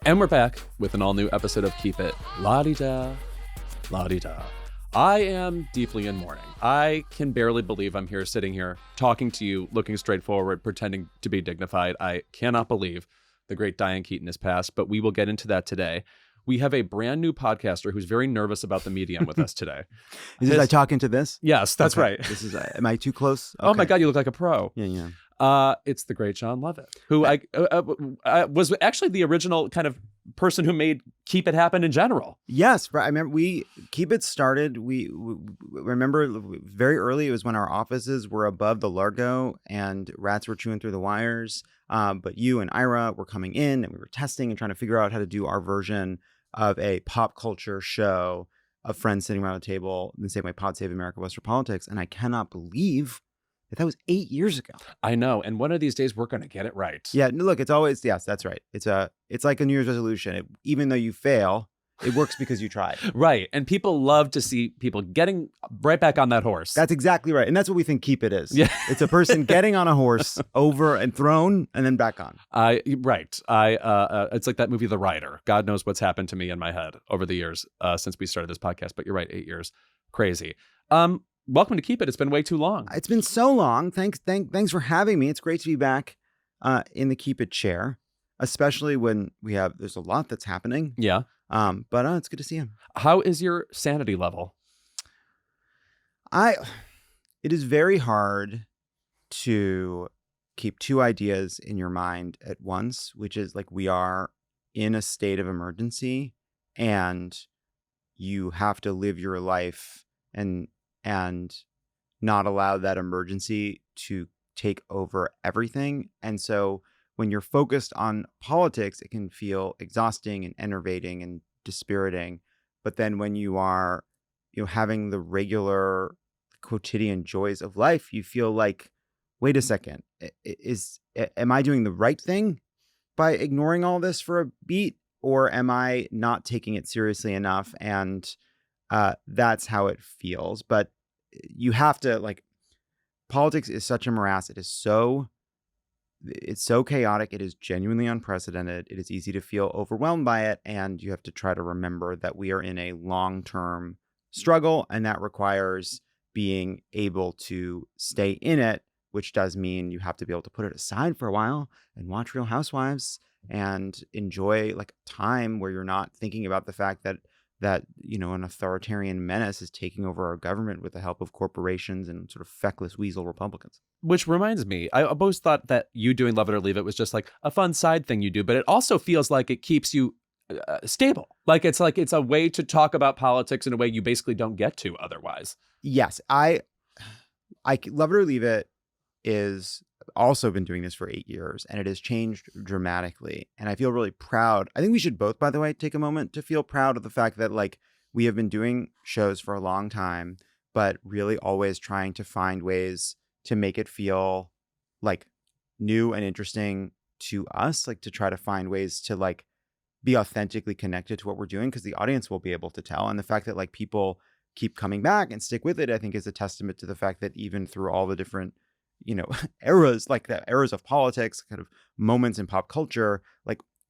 And we're back with an all-new episode of Keep It La-di-da, la-di-da. I am deeply in mourning. I can barely believe I'm here, sitting here, talking to you, looking straight forward, pretending to be dignified. I cannot believe the great Diane Keaton has passed, but we will get into that today. We have a brand new podcaster who's very nervous about the medium with us today. I talking to this? Yes, that's okay. right. This is. Am I too close? Okay. Oh my God, you look like a pro. Yeah. It's the great Jon Lovett, who I was actually the original kind of person who made Keep It happen in general. Yes, I remember Keep It started. We remember very early. It was when our offices were above the Largo and rats were chewing through the wires. But you and Ira were coming in and we were testing and trying to figure out how to do our version of a pop culture show of friends sitting around a table in the same way Pod Save America was for politics. And I cannot believe that was 8 years ago. I know. And one of these days we're going to get it right. Yeah. Look, it's always, yes, that's right. It's like a New Year's resolution. Even though you fail, it works because you tried. Right. And people love to see people getting right back on that horse. That's exactly right. And that's what we think Keep It is. Yeah. It's a person getting on a horse over and thrown and then back on. Right. It's like that movie, The Rider. God knows what's happened to me in my head over the years since we started this podcast. But you're right. 8 years. Crazy. Welcome to Keep It. It's been way too long. It's been so long. Thanks for having me. It's great to be back in the Keep It chair, especially when there's a lot that's happening. Yeah. But it's good to see him. How is your sanity level? It is very hard to keep two ideas in your mind at once, which is like we are in a state of emergency and you have to live your life and not allow that emergency to take over everything. And so when you're focused on politics, it can feel exhausting and enervating and dispiriting. But then when you are, having the regular quotidian joys of life, you feel like, wait a second, am I doing the right thing by ignoring all this for a beat? Or am I not taking it seriously enough? And that's how it feels. But you have to, politics is such a morass. It's so chaotic. It is genuinely unprecedented. It is easy to feel overwhelmed by it. And you have to try to remember that we are in a long-term struggle, and that requires being able to stay in it, which does mean you have to be able to put it aside for a while and watch Real Housewives and enjoy time where you're not thinking about the fact that an authoritarian menace is taking over our government with the help of corporations and sort of feckless weasel Republicans. Which reminds me, I always thought that you doing Love It or Leave It was just like a fun side thing you do, but it also feels like it keeps you stable. It's a way to talk about politics in a way you basically don't get to otherwise. Yes, I Love It or Leave It is also been doing this for 8 years, and it has changed dramatically. And I feel really proud. I think we should both, by the way, take a moment to feel proud of the fact that we have been doing shows for a long time, but really always trying to find ways to make it feel new and interesting to us, to try to find ways to be authentically connected to what we're doing, because the audience will be able to tell. And the fact that people keep coming back and stick with it, I think is a testament to the fact that even through all the different eras, the eras of politics, kind of moments in pop culture,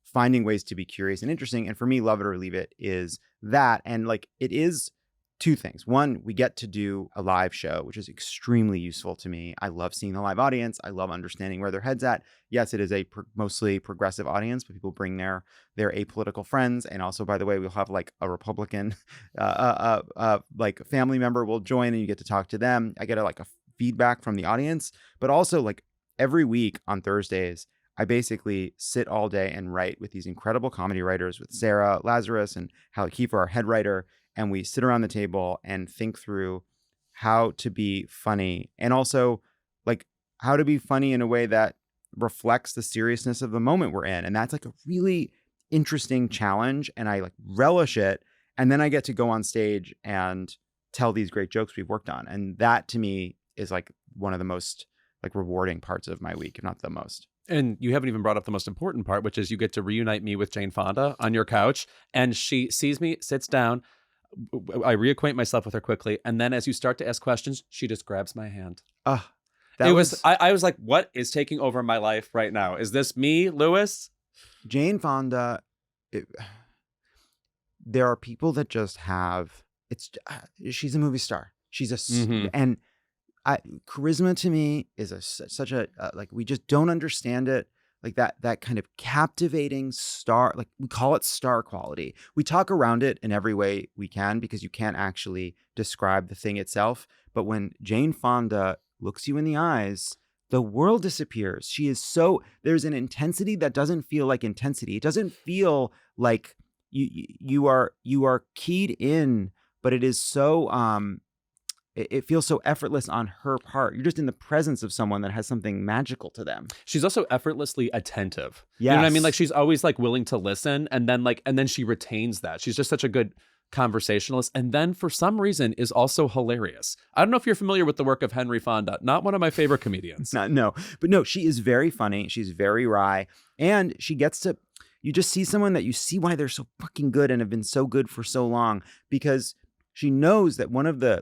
finding ways to be curious and interesting. And for me, Love It or Leave It is that. And it is two things. One, we get to do a live show, which is extremely useful to me. I love seeing the live audience. I love understanding where their head's at. Yes, it is a mostly progressive audience, but people bring their apolitical friends. And also, by the way, we'll have a Republican family member will join and you get to talk to them. I get a feedback from the audience, but also every week on Thursdays, I basically sit all day and write with these incredible comedy writers, with Sarah Lazarus and Hallie Kiefer, our head writer, and we sit around the table and think through how to be funny, and also how to be funny in a way that reflects the seriousness of the moment we're in. And that's a really interesting challenge, and I relish it. And then I get to go on stage and tell these great jokes we've worked on, and that to me is one of the most rewarding parts of my week, if not the most. And you haven't even brought up the most important part, which is you get to reunite me with Jane Fonda on your couch, and she sees me, sits down. I reacquaint myself with her quickly, and then as you start to ask questions, she just grabs my hand. I was like, what is taking over my life right now? Is this me, Lewis? Jane Fonda there are people that just have she's a movie star. She's and charisma to me is such a like, we just don't understand it. Like that kind of captivating star, like we call it star quality. We talk around it in every way we can because you can't actually describe the thing itself. But when Jane Fonda looks you in the eyes, the world disappears. She is there's an intensity that doesn't feel like intensity. It doesn't feel like you are keyed in, but it is so it feels so effortless on her part. You're just in the presence of someone that has something magical to them. She's also effortlessly attentive. Yes. You know what I mean? Like she's always like willing to listen, and then she retains that. She's just such a good conversationalist, and then for some reason is also hilarious. I don't know if you're familiar with the work of Henry Fonda, not one of my favorite comedians. No, she is very funny. She's very wry, and she gets to, you just see someone that you see why they're so fucking good and have been so good for so long, because she knows that one of the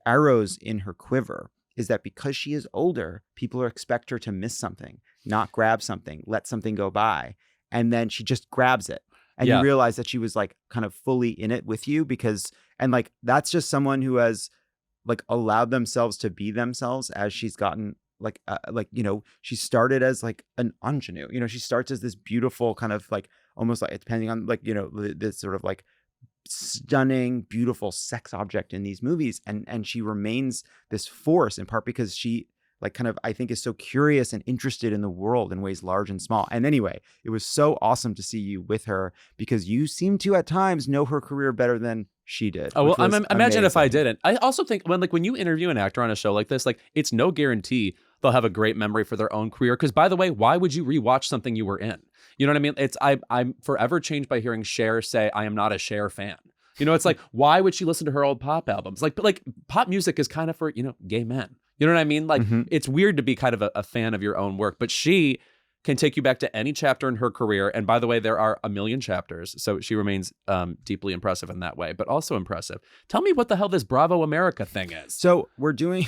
arrows in her quiver is that because she is older, people expect her to miss something, not grab something, let something go by. And then she just grabs it. And you realize that she was like kind of fully in it with you and like, that's just someone who has like allowed themselves to be themselves as she's gotten like, she started as like an ingenue, she starts as this beautiful kind of like, almost like, depending on like, this sort of like stunning, beautiful sex object in these movies. And she remains this force in part because she like kind of, I think, is so curious and interested in the world in ways large and small. And anyway, it was so awesome to see you with her because you seem to at times know her career better than she did. Oh, well, imagine if I didn't. I also think when you interview an actor on a show like this, like it's no guarantee they'll have a great memory for their own career. Because by the way, why would you rewatch something you were in? You know what I mean? I'm forever changed by hearing Cher say, I am not a Cher fan. It's like, why would she listen to her old pop albums? But pop music is kind of for, gay men. You know what I mean? Like, It's weird to be kind of a fan of your own work, but she can take you back to any chapter in her career. And by the way, there are a million chapters. So she remains deeply impressive in that way, but also impressive. Tell me what the hell this Bravo America thing is. So we're doing...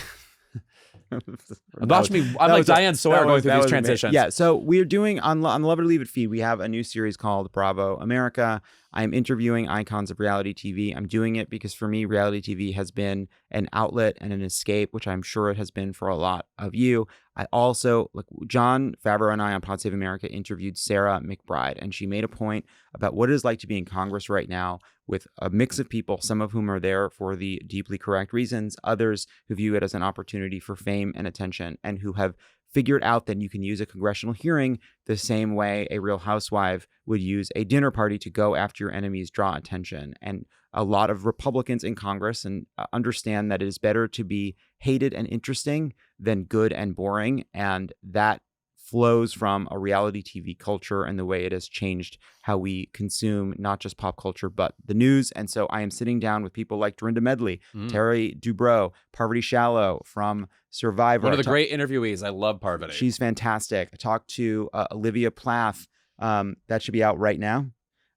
Watch me. I'm like Diane Sawyer going through these transitions. Yeah. So we're doing on Love It or Leave It feed. We have a new series called Bravo America. I'm interviewing icons of reality TV. I'm doing it because for me, reality TV has been an outlet and an escape, which I'm sure it has been for a lot of you. I also, Jon Favreau and I on Pod Save America interviewed Sarah McBride, and she made a point about what it is like to be in Congress right now with a mix of people, some of whom are there for the deeply correct reasons, others who view it as an opportunity for fame and attention, and who have figured out that you can use a congressional hearing the same way a Real Housewife would use a dinner party to go after your enemies, draw attention. And a lot of Republicans in Congress understand that it is better to be hated and interesting than good and boring. And that flows from a reality TV culture and the way it has changed how we consume not just pop culture, but the news. And so I am sitting down with people like Dorinda Medley, Terry Dubrow, Parvati Shallow from Survivor. One of the great interviewees. I love Parvati. She's fantastic. I talked to Olivia Plath, that should be out right now,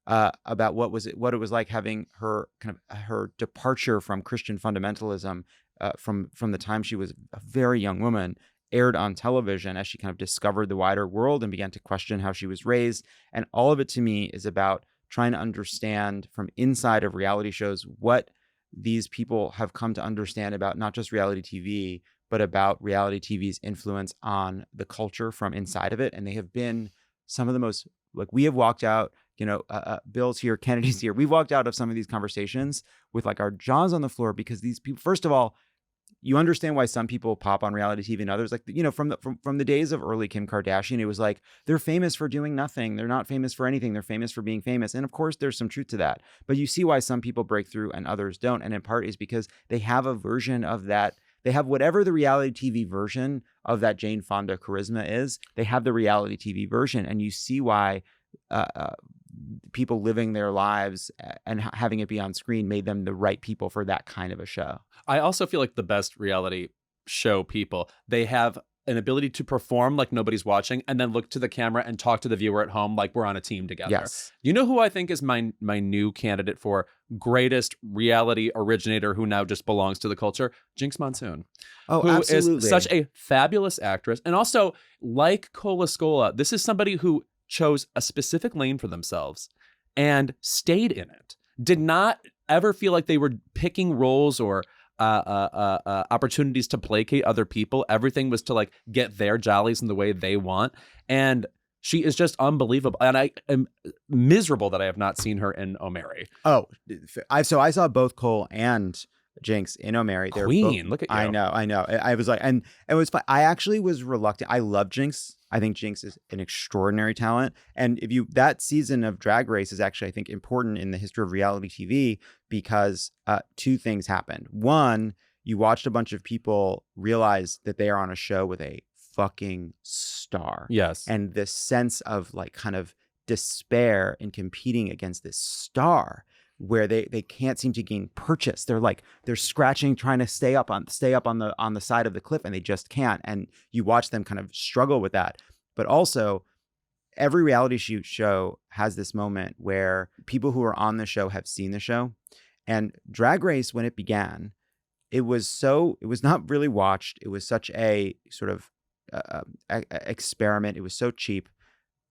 about what it was like having her her departure from Christian fundamentalism from the time she was a very young woman aired on television as she kind of discovered the wider world and began to question how she was raised. And all of it to me is about trying to understand from inside of reality shows what these people have come to understand about not just reality TV, but about reality TV's influence on the culture from inside of it. And they have been some of the most, we have walked out, Bill's here, Kennedy's here. We've walked out of some of these conversations with our jaws on the floor because these people, first of all, you understand why some people pop on reality TV and others, from the days of early Kim Kardashian, it was like, they're famous for doing nothing. They're not famous for anything. They're famous for being famous. And of course, there's some truth to that. But you see why some people break through and others don't. And in part is because they have a version of that. They have whatever the reality TV version of that Jane Fonda charisma is. They have the reality TV version. And you see why people living their lives and having it be on screen made them the right people for that kind of a show. I also feel like the best reality show people, they have an ability to perform like nobody's watching and then look to the camera and talk to the viewer at home like we're on a team together. Yes. You know who I think is my new candidate for greatest reality originator who now just belongs to the culture? Jinx Monsoon. Oh, who absolutely. is such a fabulous actress. And also, like Cola Scola, this is somebody who chose a specific lane for themselves and stayed in it. Did not ever feel like they were picking roles or opportunities to placate other people. Everything was to like get their jollies in the way they want. And she is just unbelievable. And I am miserable that I have not seen her in O'Mary. Oh, I saw both Cole and Jinx in O'Mary. They're Queen, both, look at you. I know. I was like, and it was fun. I actually was reluctant. I love Jinx. I think Jinx is an extraordinary talent. And that season of Drag Race is actually, I think, important in the history of reality TV because two things happened. One, you watched a bunch of people realize that they are on a show with a fucking star. Yes. And this sense of like kind of despair in competing against this star where they can't seem to gain purchase. They're scratching, trying to stay up on the side of the cliff, and they just can't. And you watch them kind of struggle with that. But also, every reality show has this moment where people who are on the show have seen the show. And Drag Race, when it began, it was not really watched. It was such a sort of experiment. It was so cheap.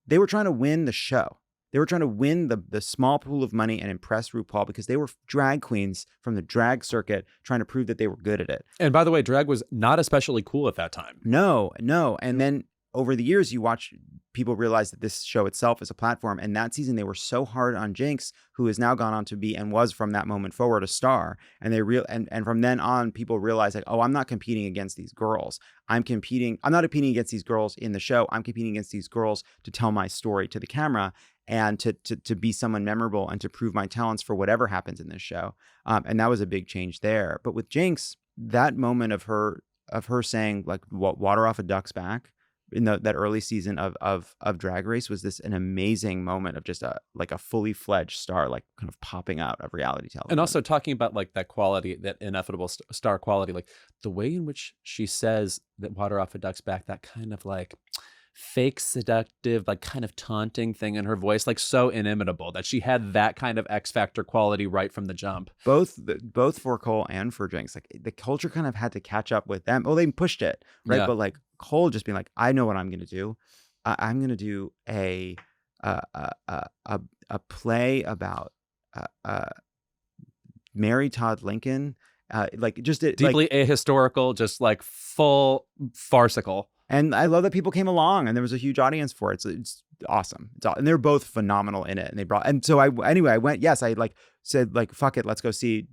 They were trying to win the show. They were trying to win the small pool of money and impress RuPaul because they were drag queens from the drag circuit trying to prove that they were good at it. And by the way, drag was not especially cool at that time. No. And then over the years, you watch people realize that this show itself is a platform. And that season, they were so hard on Jinx, who has now gone on to be and was from that moment forward a star. And and from then on, people realize like, oh, I'm not competing against these girls. I'm not competing against these girls in the show. I'm competing against these girls to tell my story to the camera and to be someone memorable and to prove my talents for whatever happens in this show. And that was a big change there. But with Jinx, that moment of her saying like water off a duck's back in that early season of Drag Race was an amazing moment of just a fully fledged star, like kind of popping out of reality television. And also talking about like that quality, that ineffable star quality, like the way in which she says that water off a duck's back, that kind of like fake seductive, like kind of taunting thing in her voice, like so inimitable that she had that kind of X Factor quality right from the jump. Both for Cole and for Jinx, like the culture kind of had to catch up with them. Oh, they pushed it, right? Yeah. But like Cole just being like, I know what I'm going to do. I'm going to do a play about Mary Todd Lincoln, like just deeply ahistorical, just like full farcical. And I love that people came along and there was a huge audience for it. So it's awesome. And they're both phenomenal in it. And so I went, yes, I said fuck it. Let's go see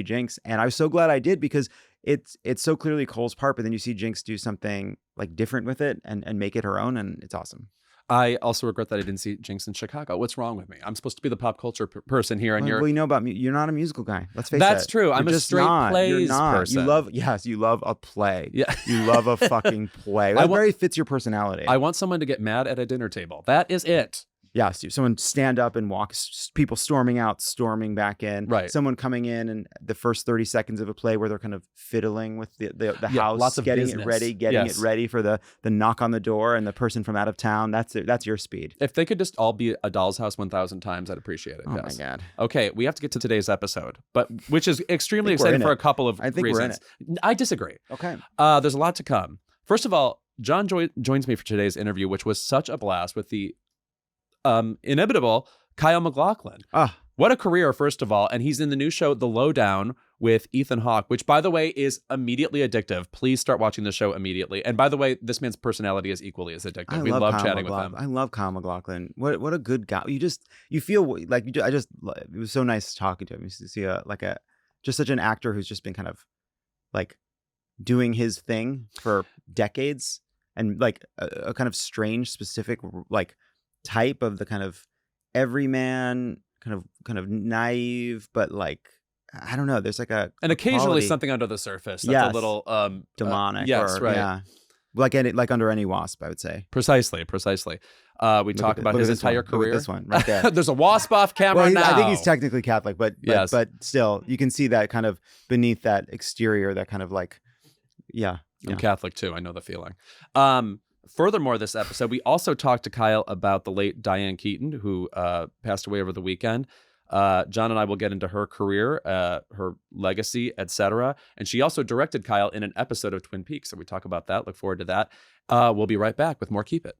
Jinx. And I was so glad I did because it's so clearly Cole's part, but then you see Jinx do something like different with it and make it her own. And it's awesome. I also regret that I didn't see Jinx in Chicago. What's wrong with me? I'm supposed to be the pop culture person here, and well, you know about me. You're not a musical guy. Let's face it. That's true. I'm a straight plays person. You love a play. Yeah, you love a fucking play. That very fits your personality. I want someone to get mad at a dinner table. That is it. Yeah, Steve. Someone stand up and walk, people storming out, storming back in. Right. Someone coming in and the first 30 seconds of a play where they're kind of fiddling with the house, lots of getting business. it ready for the knock on the door and the person from out of town. That's your speed. If they could just all be a Doll's House 1,000 times, I'd appreciate it. Oh my God. Okay, we have to get to today's episode, which is extremely exciting for a couple of reasons. We're in it. I disagree. Okay. There's a lot to come. First of all, Jon joins me for today's interview, which was such a blast with the inimitable Kyle MacLachlan. What a career, first of all. And he's in the new show, The Lowdown, with Ethan Hawke, which, by the way, is immediately addictive. Please start watching the show immediately. And by the way, this man's personality is equally as addictive. We love chatting with him. I love Kyle MacLachlan. What a good guy. You feel like it was so nice talking to him. You see just such an actor who's just been kind of like doing his thing for decades and like a kind of strange, specific like type of the kind of everyman, kind of naive, but like I don't know. There's like and occasionally quality. Something under the surface that's a little demonic. Yes, right. Yeah, like under any wasp, I would say. Precisely. We talk about his entire career. Look at this one right there. There's a wasp off camera now. I think he's technically Catholic, but yes. but still, you can see that kind of beneath that exterior, that kind of like, yeah. I'm Catholic too. I know the feeling. Furthermore, this episode, we also talked to Kyle about the late Diane Keaton, who passed away over the weekend. Jon and I will get into her career, her legacy, etc. And she also directed Kyle in an episode of Twin Peaks. So we talk about that. Look forward to that. We'll be right back with more Keep It.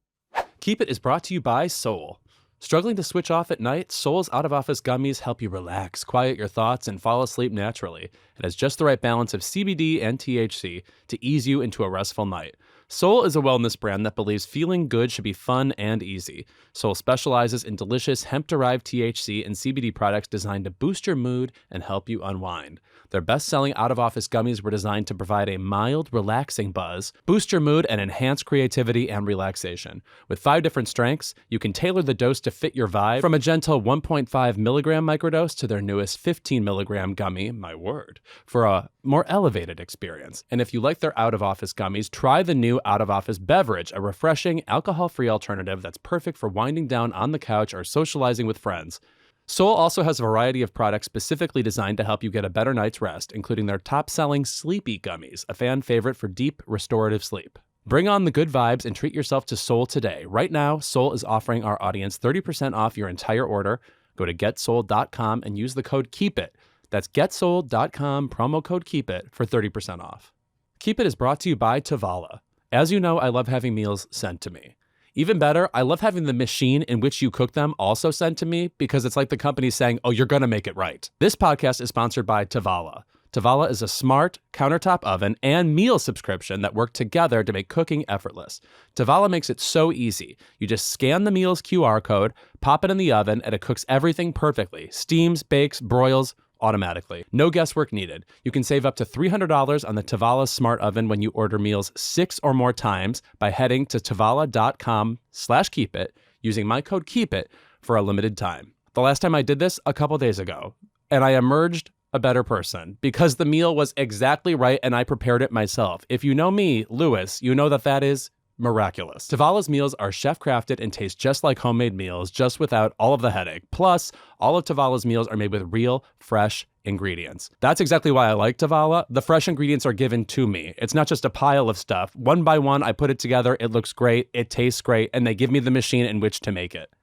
Keep It is brought to you by Soul. Struggling to switch off at night? Soul's out-of-office gummies help you relax, quiet your thoughts, and fall asleep naturally. It has just the right balance of CBD and THC to ease you into a restful night. Soul is a wellness brand that believes feeling good should be fun and easy. Soul specializes in delicious hemp-derived THC and CBD products designed to boost your mood and help you unwind. Their best-selling out-of-office gummies were designed to provide a mild, relaxing buzz, boost your mood, and enhance creativity and relaxation. With 5 different strengths, you can tailor the dose to fit your vibe, from a gentle 1.5 milligram microdose to their newest 15 milligram gummy, my word, for a more elevated experience. And if you like their out-of-office gummies, try the new out-of-office beverage, a refreshing, alcohol-free alternative that's perfect for winding down on the couch or socializing with friends. Soul also has a variety of products specifically designed to help you get a better night's rest, including their top-selling Sleepy Gummies, a fan favorite for deep, restorative sleep. Bring on the good vibes and treat yourself to Soul today. Right now, Soul is offering our audience 30% off your entire order. Go to getsoul.com and use the code KEEPIT. That's getsoul.com, promo code KEEPIT for 30% off. Keep It is brought to you by Tavala. As you know, I love having meals sent to me. Even better, I love having the machine in which you cook them also sent to me, because it's like the company saying, oh, you're going to make it right. This podcast is sponsored by Tavala. Tavala is a smart countertop oven and meal subscription that work together to make cooking effortless. Tavala makes it so easy. You just scan the meal's QR code, pop it in the oven, and it cooks everything perfectly. Steams, bakes, broils, automatically. No guesswork needed. You can save up to $300 on the Tavala Smart Oven when you order meals 6 or more times by heading to tavala.com/keepit using my code KEEPIT for a limited time. The last time I did this, a couple days ago, and I emerged a better person because the meal was exactly right and I prepared it myself. If you know me, Lewis, you know that that is miraculous. Tavala's meals are chef-crafted and taste just like homemade meals, just without all of the headache. Plus, all of Tavala's meals are made with real, fresh ingredients. That's exactly why I like Tavala. The fresh ingredients are given to me. It's not just a pile of stuff. One by one, I put it together. It looks great. It tastes great. And they give me the machine in which to make it.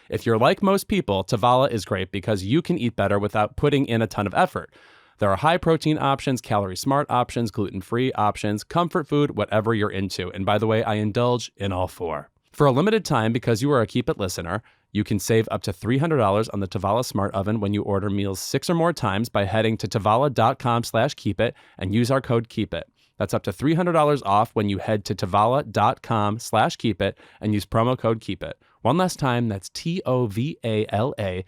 If you're like most people, Tavala is great because you can eat better without putting in a ton of effort. There are high protein options, calorie smart options, gluten-free options, comfort food, whatever you're into. And by the way, I indulge in all 4. For a limited time, because you are a Keep It listener, you can save up to $300 on the Tavala Smart Oven when you order meals 6 or more times by heading to tavala.com/keepit and use our code KEEPIT. That's up to $300 off when you head to tavala.com/keepit and use promo code KEEPIT. One last time, that's TOVALA.com,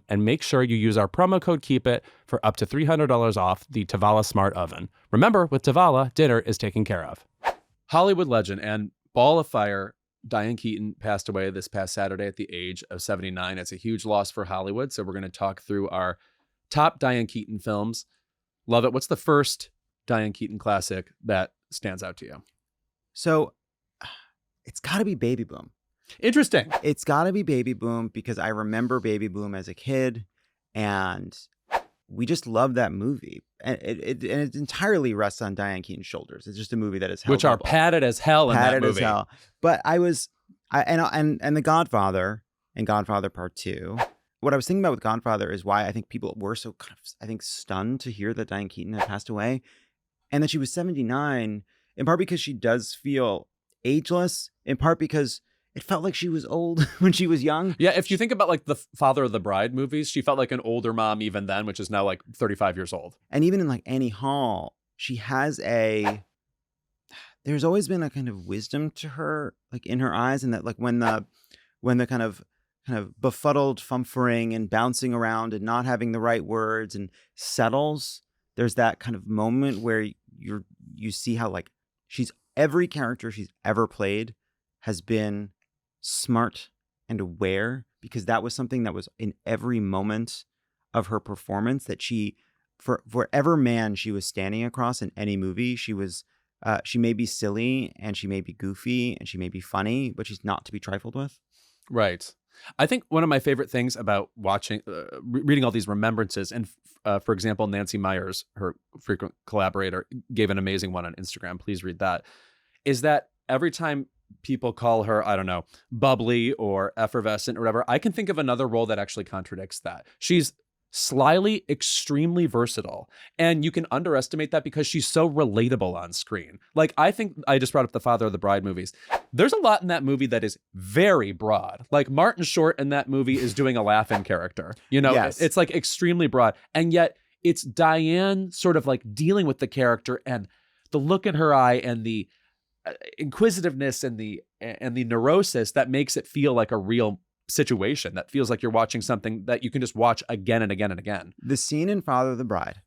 and make sure you use our promo code KEEPIT for up to $300 off the Tavala Smart Oven. Remember, with Tavala, dinner is taken care of. Hollywood legend and ball of fire, Diane Keaton passed away this past Saturday at the age of 79. It's a huge loss for Hollywood, so we're going to talk through our top Diane Keaton films. Lovett, what's the first Diane Keaton classic that stands out to you? So it's got to be Baby Boom. Interesting. It's got to be Baby Boom because I remember Baby Boom as a kid, and we just love that movie. And it entirely rests on Diane Keaton's shoulders. It's just a movie that is held which are padded as hell in that movie. Padded as hell. But and The Godfather and Godfather Part 2. What I was thinking about with Godfather is why I think people were so kind of, I think, stunned to hear that Diane Keaton had passed away, and that she was 79. In part because she does feel ageless. In part because it felt like she was old when she was young. Yeah, if you think about like the Father of the Bride movies, she felt like an older mom even then, which is now like 35 years old. And even in like Annie Hall, she has there's always been a kind of wisdom to her, like in her eyes, and that like when the kind of befuddled fumfering and bouncing around and not having the right words and settles, there's that kind of moment where you see how like every character she's ever played has been smart and aware, because that was something that was in every moment of her performance, that she, for whatever man she was standing across in any movie, she may be silly and she may be goofy and she may be funny, but she's not to be trifled with. Right. I think one of my favorite things about watching, reading all these remembrances, and for example, Nancy Meyers, her frequent collaborator, gave an amazing one on Instagram. Please read that. Is that every time people call her, I don't know, bubbly or effervescent or whatever, I can think of another role that actually contradicts that. She's slyly extremely versatile. And you can underestimate that because she's so relatable on screen. Like, I think I just brought up the Father of the Bride movies. There's a lot in that movie that is very broad. Like, Martin Short in that movie is doing a laugh-in character. You know, Yes. it's like extremely broad. And yet it's Diane sort of like dealing with the character and the look in her eye and the inquisitiveness and the neurosis that makes it feel like a real situation, that feels like you're watching something that you can just watch again and again and again. The scene in Father of the Bride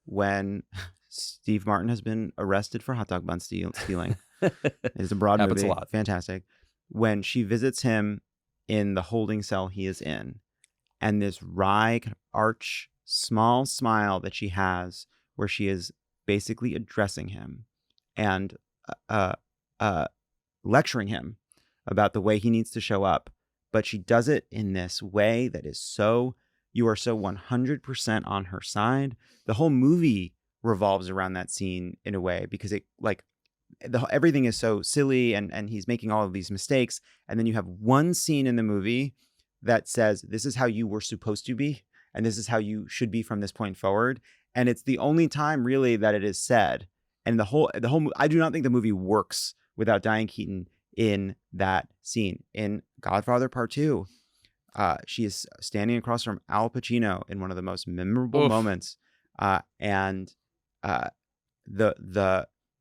when Steve Martin has been arrested for hot dog bun stealing. It's a broad Happens movie. a lot. Fantastic. When she visits him in the holding cell he is in, and this wry, kind of arch, small smile that she has, where she is basically addressing him and lecturing him about the way he needs to show up. But she does it in this way that is so, you are so 100% on her side. The whole movie revolves around that scene in a way, because it, like, everything is so silly and he's making all of these mistakes. And then you have one scene in the movie that says, this is how you were supposed to be, and this is how you should be from this point forward. And it's the only time really that it is said. And the whole, I do not think the movie works without Diane Keaton in that scene. In Godfather Part 2, she is standing across from Al Pacino in one of the most memorable moments.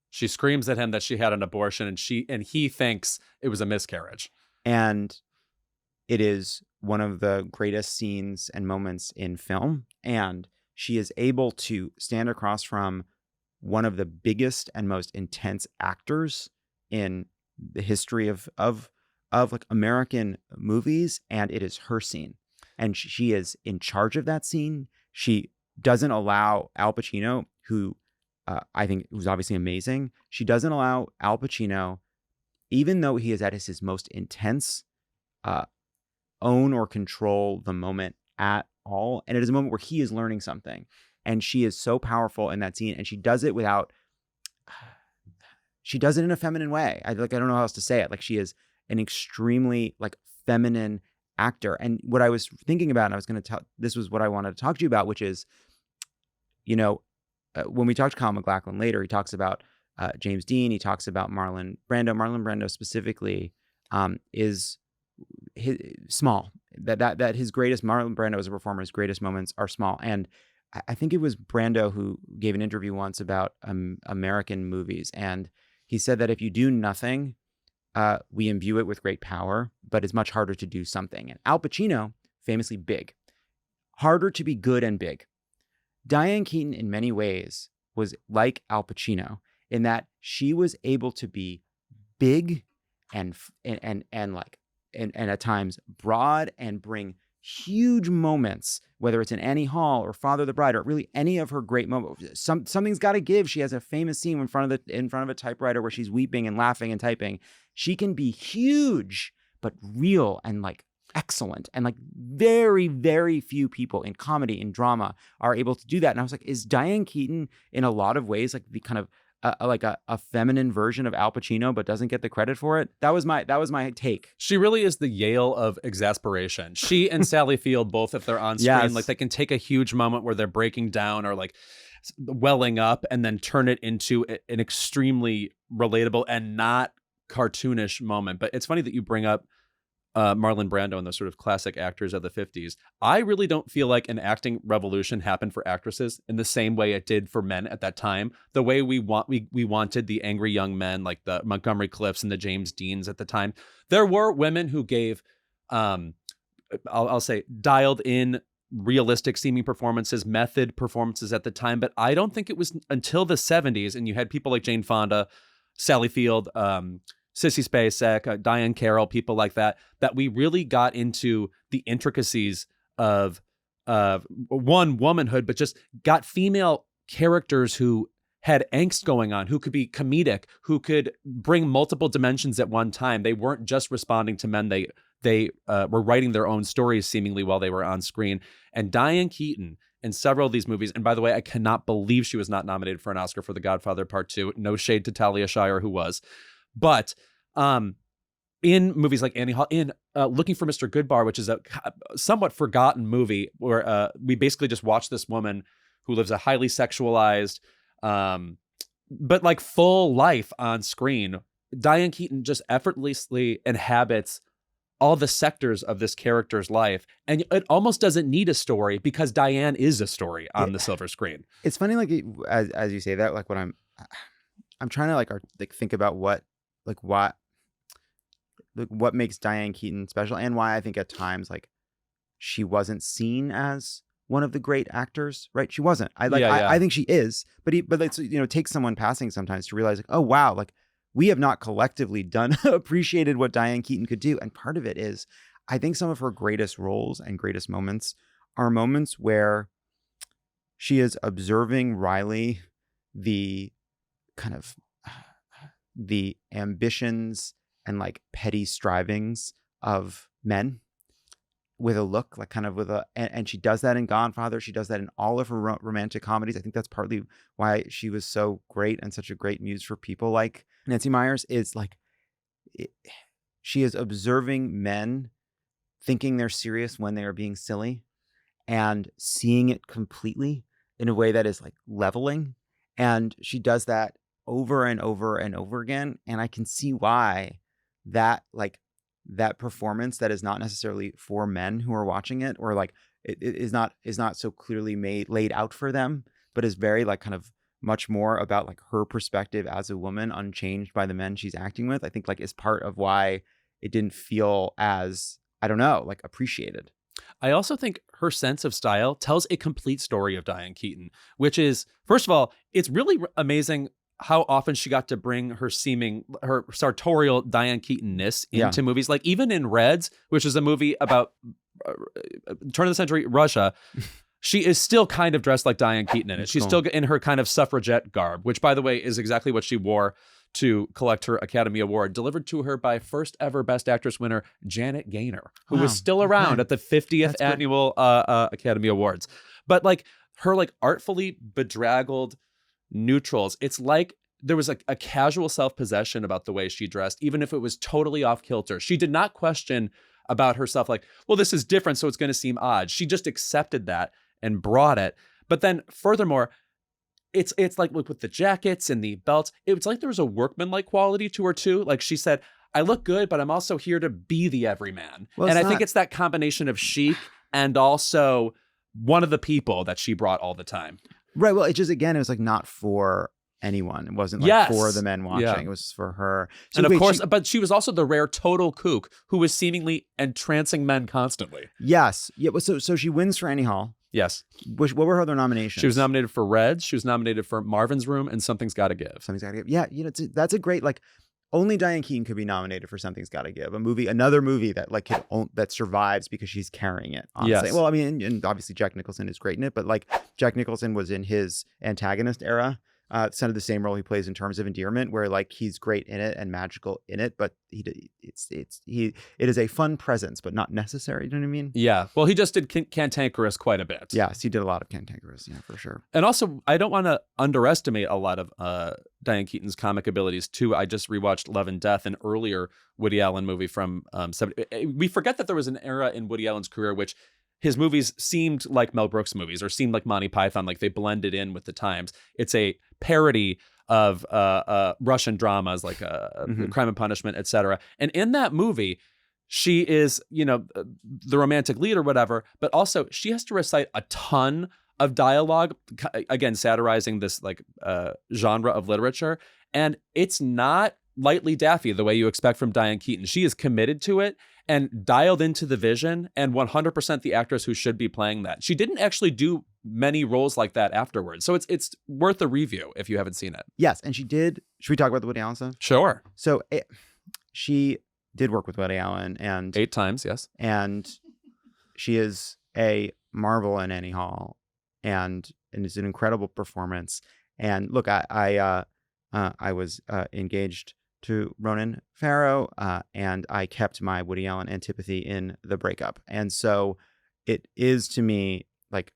She screams at him that she had an abortion, and he thinks it was a miscarriage. And it is one of the greatest scenes and moments in film. And she is able to stand across from one of the biggest and most intense actors in the history of like American movies, and it is her scene, and she is in charge of that scene. She doesn't allow Al Pacino, who I think was obviously amazing. She doesn't allow Al Pacino, even though he is at his most intense, own or control the moment at all. And it is a moment where he is learning something, and she is so powerful in that scene, and she does it without. She does it in a feminine way. I don't know how else to say it. Like, she is an extremely like feminine actor. And what I was thinking about, and I was going to tell, this was what I wanted to talk to you about, which is, you know, when we talk to Kyle MacLachlan later, he talks about James Dean. He talks about Marlon Brando. Marlon Brando specifically is small. That his greatest, Marlon Brando as a performer, his greatest moments are small. And I think it was Brando who gave an interview once about American movies, and he said that if you do nothing, we imbue it with great power, but it's much harder to do something. And Al Pacino, famously big, harder to be good and big. Diane Keaton, in many ways, was like Al Pacino in that she was able to be big and at times broad and bring huge moments, whether it's in Annie Hall or Father of the Bride or really any of her great moments. Something's got to give. She has a famous scene in front of a typewriter where she's weeping and laughing and typing. She can be huge, but real and like excellent. And like very, very few people in comedy and drama are able to do that. And I was like, is Diane Keaton in a lot of ways like the kind of like a feminine version of Al Pacino, but doesn't get the credit for it? That was my take. She really is the Yale of exasperation. She and Sally Field, both, if they're on screen, Yes. like they can take a huge moment where they're breaking down or like welling up and then turn it into an extremely relatable and not cartoonish moment. But it's funny that you bring up Marlon Brando and the sort of classic actors of the 50s. I really don't feel like an acting revolution happened for actresses in the same way it did for men at that time. The way we wanted the angry young men like the Montgomery Clifts and the James Deans at the time. There were women who gave, I'll say, dialed in realistic seeming performances, method performances at the time. But I don't think it was until the 70s, and you had people like Jane Fonda, Sally Field, Sissy Spacek, Diane Carroll, people like that we really got into the intricacies of one, womanhood, but just got female characters who had angst going on, who could be comedic, who could bring multiple dimensions at one time. They weren't just responding to men. They were writing their own stories seemingly while they were on screen. And Diane Keaton in several of these movies, and by the way, I cannot believe she was not nominated for an Oscar for The Godfather Part 2. No shade to Talia Shire, who was. But in movies like Annie Hall, in Looking for Mr. Goodbar, which is a somewhat forgotten movie where we basically just watch this woman who lives a highly sexualized, but like full life on screen. Diane Keaton just effortlessly inhabits all the sectors of this character's life, and it almost doesn't need a story because Diane is a story on the silver screen. It's funny, like as you say that, like when I'm trying to like think about what makes Diane Keaton special, and why I think at times like she wasn't seen as one of the great actors, right? She wasn't. I think she is, but it's, it takes someone passing sometimes to realize like, oh wow, like we have not collectively appreciated what Diane Keaton could do. And part of it is, I think some of her greatest roles and greatest moments are moments where she is observing Riley, the kind of the ambitions and like petty strivings of men, with a look, like kind of with and she does that in Godfather. She does that in all of her romantic comedies. I think that's partly why she was so great and such a great muse for people like Nancy Meyers, is like she is observing men thinking they're serious when they are being silly, and seeing it completely in a way that is like leveling. And she does that over and over and over again. And I can see why that performance that is not necessarily for men who are watching it, or like it is not so clearly laid out for them, but is very like kind of much more about like her perspective as a woman, unchanged by the men she's acting with, I think like is part of why it didn't feel as, I don't know, like appreciated. I also think her sense of style tells a complete story of Diane Keaton, which is, first of all, it's really amazing how often she got to bring her sartorial Diane Keaton-ness into movies. Like even in Reds, which is a movie about turn of the century Russia, she is still kind of dressed like Diane Keaton in it. She's still in her kind of suffragette garb, which by the way is exactly what she wore to collect her Academy Award, delivered to her by first ever Best Actress winner Janet Gaynor, who was still around at the 50th annual Academy Awards. But like her like artfully bedraggled neutrals, it's like there was a casual self-possession about the way she dressed, even if it was totally off kilter. She did not question about herself like, well, this is different, so it's going to seem odd. She just accepted that and brought it. But then furthermore, it's like with the jackets and the belts, it's like there was a workmanlike quality to her too. Like she said, I look good, but I'm also here to be the everyman. And I think it's that combination of chic and also one of the people that she brought all the time. Right. Well, it just, again, it was like not for anyone. It wasn't like for the men watching. Yeah. It was for her. So and of course, but she was also the rare total kook who was seemingly entrancing men constantly. Yes. Yeah. So she wins for Annie Hall. Yes. What were her other nominations? She was nominated for Reds. She was nominated for Marvin's Room and Something's Gotta Give. Something's Gotta Give. Yeah. That's a great, like, only Diane Keaton could be nominated for Something's Gotta Give, another movie that like that survives because she's carrying it. Honestly. Yes. Well, I mean, and obviously Jack Nicholson is great in it, but like Jack Nicholson was in his antagonist era. It's kind of the same role he plays in Terms of Endearment, where like he's great in it and magical in it, but it is a fun presence, but not necessary. You know what I mean? Yeah. Well, he just did Cantankerous quite a bit. Yes, he did a lot of Cantankerous, yeah, for sure. And also, I don't want to underestimate a lot of Diane Keaton's comic abilities too. I just rewatched Love and Death, an earlier Woody Allen movie from 70. We forget that there was an era in Woody Allen's career which his movies seemed like Mel Brooks movies, or seemed like Monty Python, like they blended in with the times. It's a parody of Russian dramas like Crime and Punishment, etc. And in that movie, she is, the romantic lead or whatever, but also she has to recite a ton of dialogue, again, satirizing this like genre of literature. And it's not lightly daffy the way you expect from Diane Keaton. She is committed to it and dialed into the vision, and 100% the actress who should be playing that. She didn't actually do many roles like that afterwards. So it's worth a review if you haven't seen it. Yes, and she did. Should we talk about the Woody Allen stuff? Sure. So she did work with Woody Allen, and 8 times, yes. And she is a marvel in Annie Hall, and it's an incredible performance. And look, I was engaged to Ronan Farrow, and I kept my Woody Allen antipathy in the breakup. And so it is, to me, like,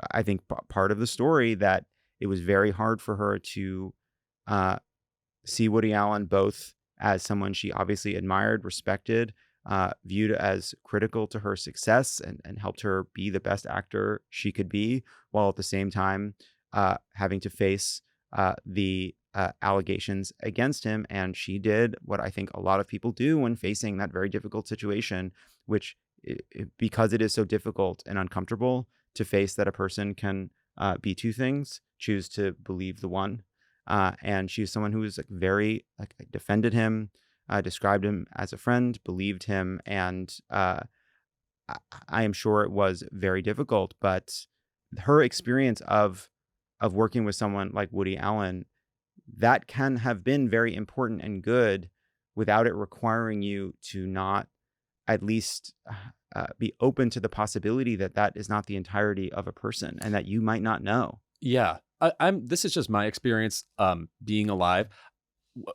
I think part of the story that it was very hard for her to see Woody Allen both as someone she obviously admired, respected, viewed as critical to her success and helped her be the best actor she could be, while at the same time having to face the allegations against him. And she did what I think a lot of people do when facing that very difficult situation, which because it is so difficult and uncomfortable to face that a person can be two things, choose to believe the one. And she's someone who was very defended him, described him as a friend, believed him, and I am sure it was very difficult. But her experience of working with someone like Woody Allen, that can have been very important and good without it requiring you to not at least be open to the possibility that that is not the entirety of a person and that you might not know. Yeah, this is just my experience being alive.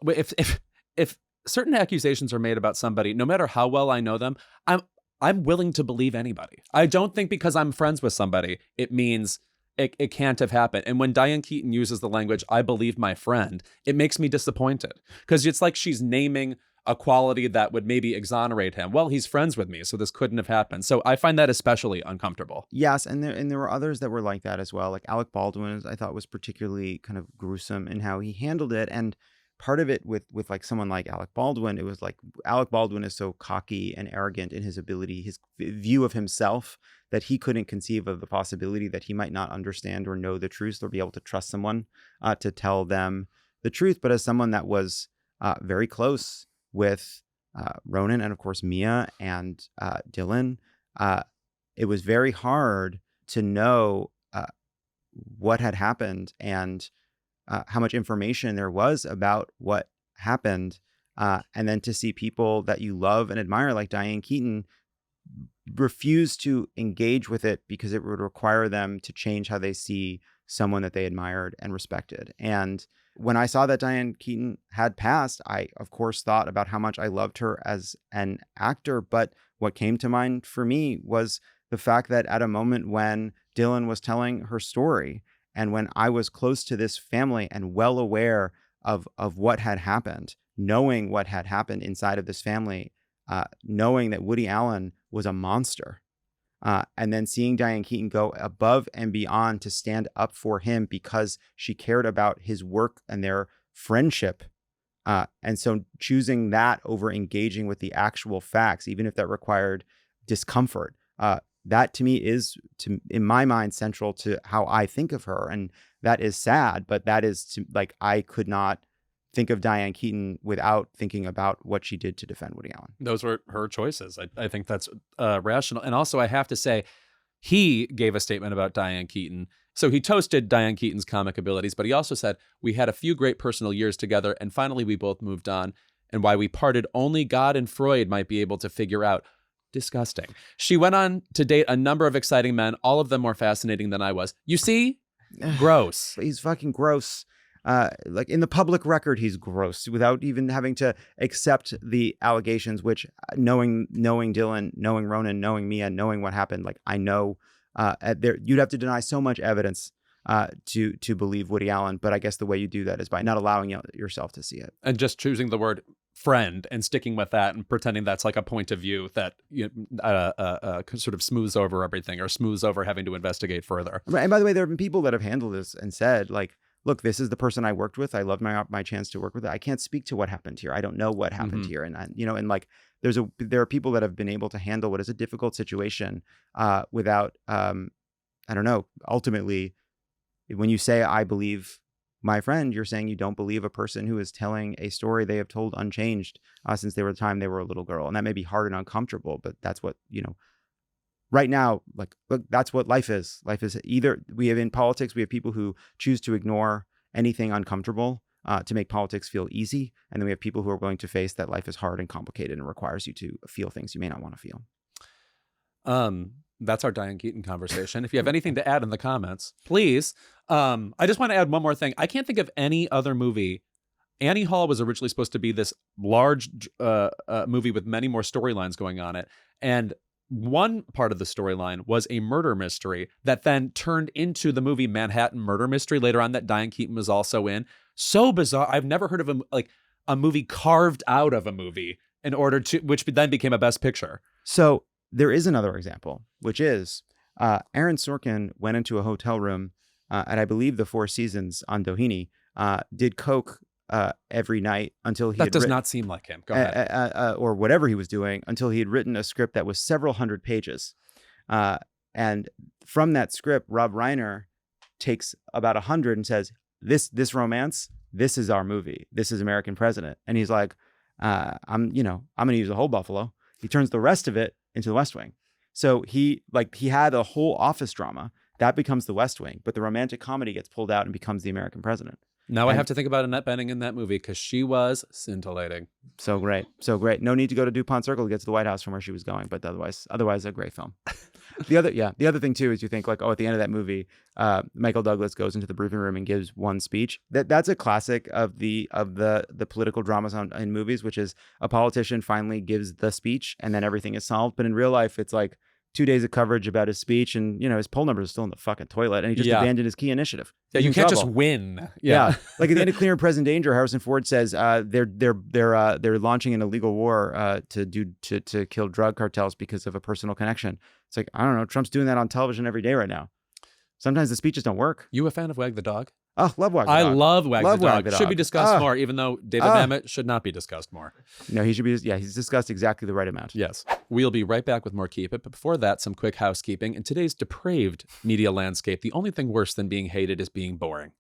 If certain accusations are made about somebody, no matter how well I know them, I'm willing to believe anybody. I don't think because I'm friends with somebody, it means it can't have happened. And when Diane Keaton uses the language, I believe my friend, it makes me disappointed because it's like she's naming a quality that would maybe exonerate him. Well, he's friends with me, so this couldn't have happened. So I find that especially uncomfortable. Yes, and there were others that were like that as well. Like Alec Baldwin, I thought was particularly kind of gruesome in how he handled it. And part of it with like someone like Alec Baldwin, it was like Alec Baldwin is so cocky and arrogant in his ability, his view of himself, that he couldn't conceive of the possibility that he might not understand or know the truth or be able to trust someone to tell them the truth. But as someone that was very close with Ronan and of course Mia and Dylan, it was very hard to know what had happened and how much information there was about what happened. And then to see people that you love and admire, like Diane Keaton, refuse to engage with it because it would require them to change how they see someone that they admired and respected. And when I saw that Diane Keaton had passed, I, of course, thought about how much I loved her as an actor. But what came to mind for me was the fact that at a moment when Dylan was telling her story, and when I was close to this family and well aware of what had happened, knowing what had happened inside of this family, knowing that Woody Allen was a monster, and then seeing Diane Keaton go above and beyond to stand up for him because she cared about his work and their friendship. And so choosing that over engaging with the actual facts, even if that required discomfort, that to me is, in my mind, central to how I think of her. And that is sad, but that is I could not think of Diane Keaton without thinking about what she did to defend Woody Allen. Those were her choices. I think that's rational. And also I have to say, he gave a statement about Diane Keaton. So he toasted Diane Keaton's comic abilities, but he also said, we had a few great personal years together and finally we both moved on. And why we parted, only God and Freud might be able to figure out. Disgusting. She went on to date a number of exciting men, all of them more fascinating than I was. You see? Gross. He's fucking gross. Like in the public record, he's gross without even having to accept the allegations, which knowing Dylan, knowing Ronan, knowing Mia, knowing what happened, like I know you'd have to deny so much evidence to believe Woody Allen. But I guess the way you do that is by not allowing yourself to see it. And just choosing the word friend and sticking with that and pretending that's like a point of view that sort of smooths over everything or smooths over having to investigate further. And by the way, there have been people that have handled this and said, like, look, this is the person I worked with. I love my chance to work with it. I can't speak to what happened here. I don't know what happened here. And and like there are people that have been able to handle what is a difficult situation without I don't know. Ultimately, when you say I believe my friend, you're saying you don't believe a person who is telling a story they have told unchanged since they were the time they were a little girl. And that may be hard and uncomfortable, but that's what, right now, like, look, that's what life is. Life is either we have in politics, we have people who choose to ignore anything uncomfortable to make politics feel easy. And then we have people who are willing to face that life is hard and complicated and requires you to feel things you may not want to feel. That's our Diane Keaton conversation. If you have anything to add in the comments, please. I just want to add one more thing. I can't think of any other movie. Annie Hall was originally supposed to be this large movie with many more storylines going on it. And one part of the storyline was a murder mystery that then turned into the movie Manhattan Murder Mystery later on that Diane Keaton was also in. So bizarre. I've never heard of a movie carved out of a movie in order to, which then became a Best Picture. So there is another example, which is Aaron Sorkin went into a hotel room at, I believe, the Four Seasons on Doheny, did coke every night until he That does not seem like him. Go ahead. or whatever he was doing, until he had written a script that was several hundred pages. And from that script, Rob Reiner takes about 100 and says, this romance, this is our movie. This is American President. And he's like, I'm going to use the whole Buffalo. He turns the rest of it into the West Wing. So he had a whole office drama that becomes the West Wing, but the romantic comedy gets pulled out and becomes the American President. Now I have to think about Annette Bening in that movie because she was scintillating. So great. So great. No need to go to DuPont Circle to get to the White House from where she was going, but otherwise a great film. The other thing too is you think like, oh, at the end of that movie, Michael Douglas goes into the briefing room and gives one speech. That's a classic of the political dramas in movies, which is a politician finally gives the speech and then everything is solved. But in real life, it's like 2 days of coverage about his speech, and his poll numbers are still in the fucking toilet, and he just abandoned his key initiative. Yeah, you can't just win. Yeah. Like at the end of Clear and Present Danger, Harrison Ford says they're launching an illegal war to kill drug cartels because of a personal connection. It's like, I don't know, Trump's doing that on television every day right now. Sometimes the speeches don't work. You a fan of Wag the Dog? Oh, love Wag the I Dog. love Wag the Dog. the Dog. Should be discussed more, even though David Mamet should not be discussed more. No, he should be. Yeah, he's discussed exactly the right amount. Yes. We'll be right back with more Keep It. But before that, some quick housekeeping. In today's depraved media landscape, the only thing worse than being hated is being boring.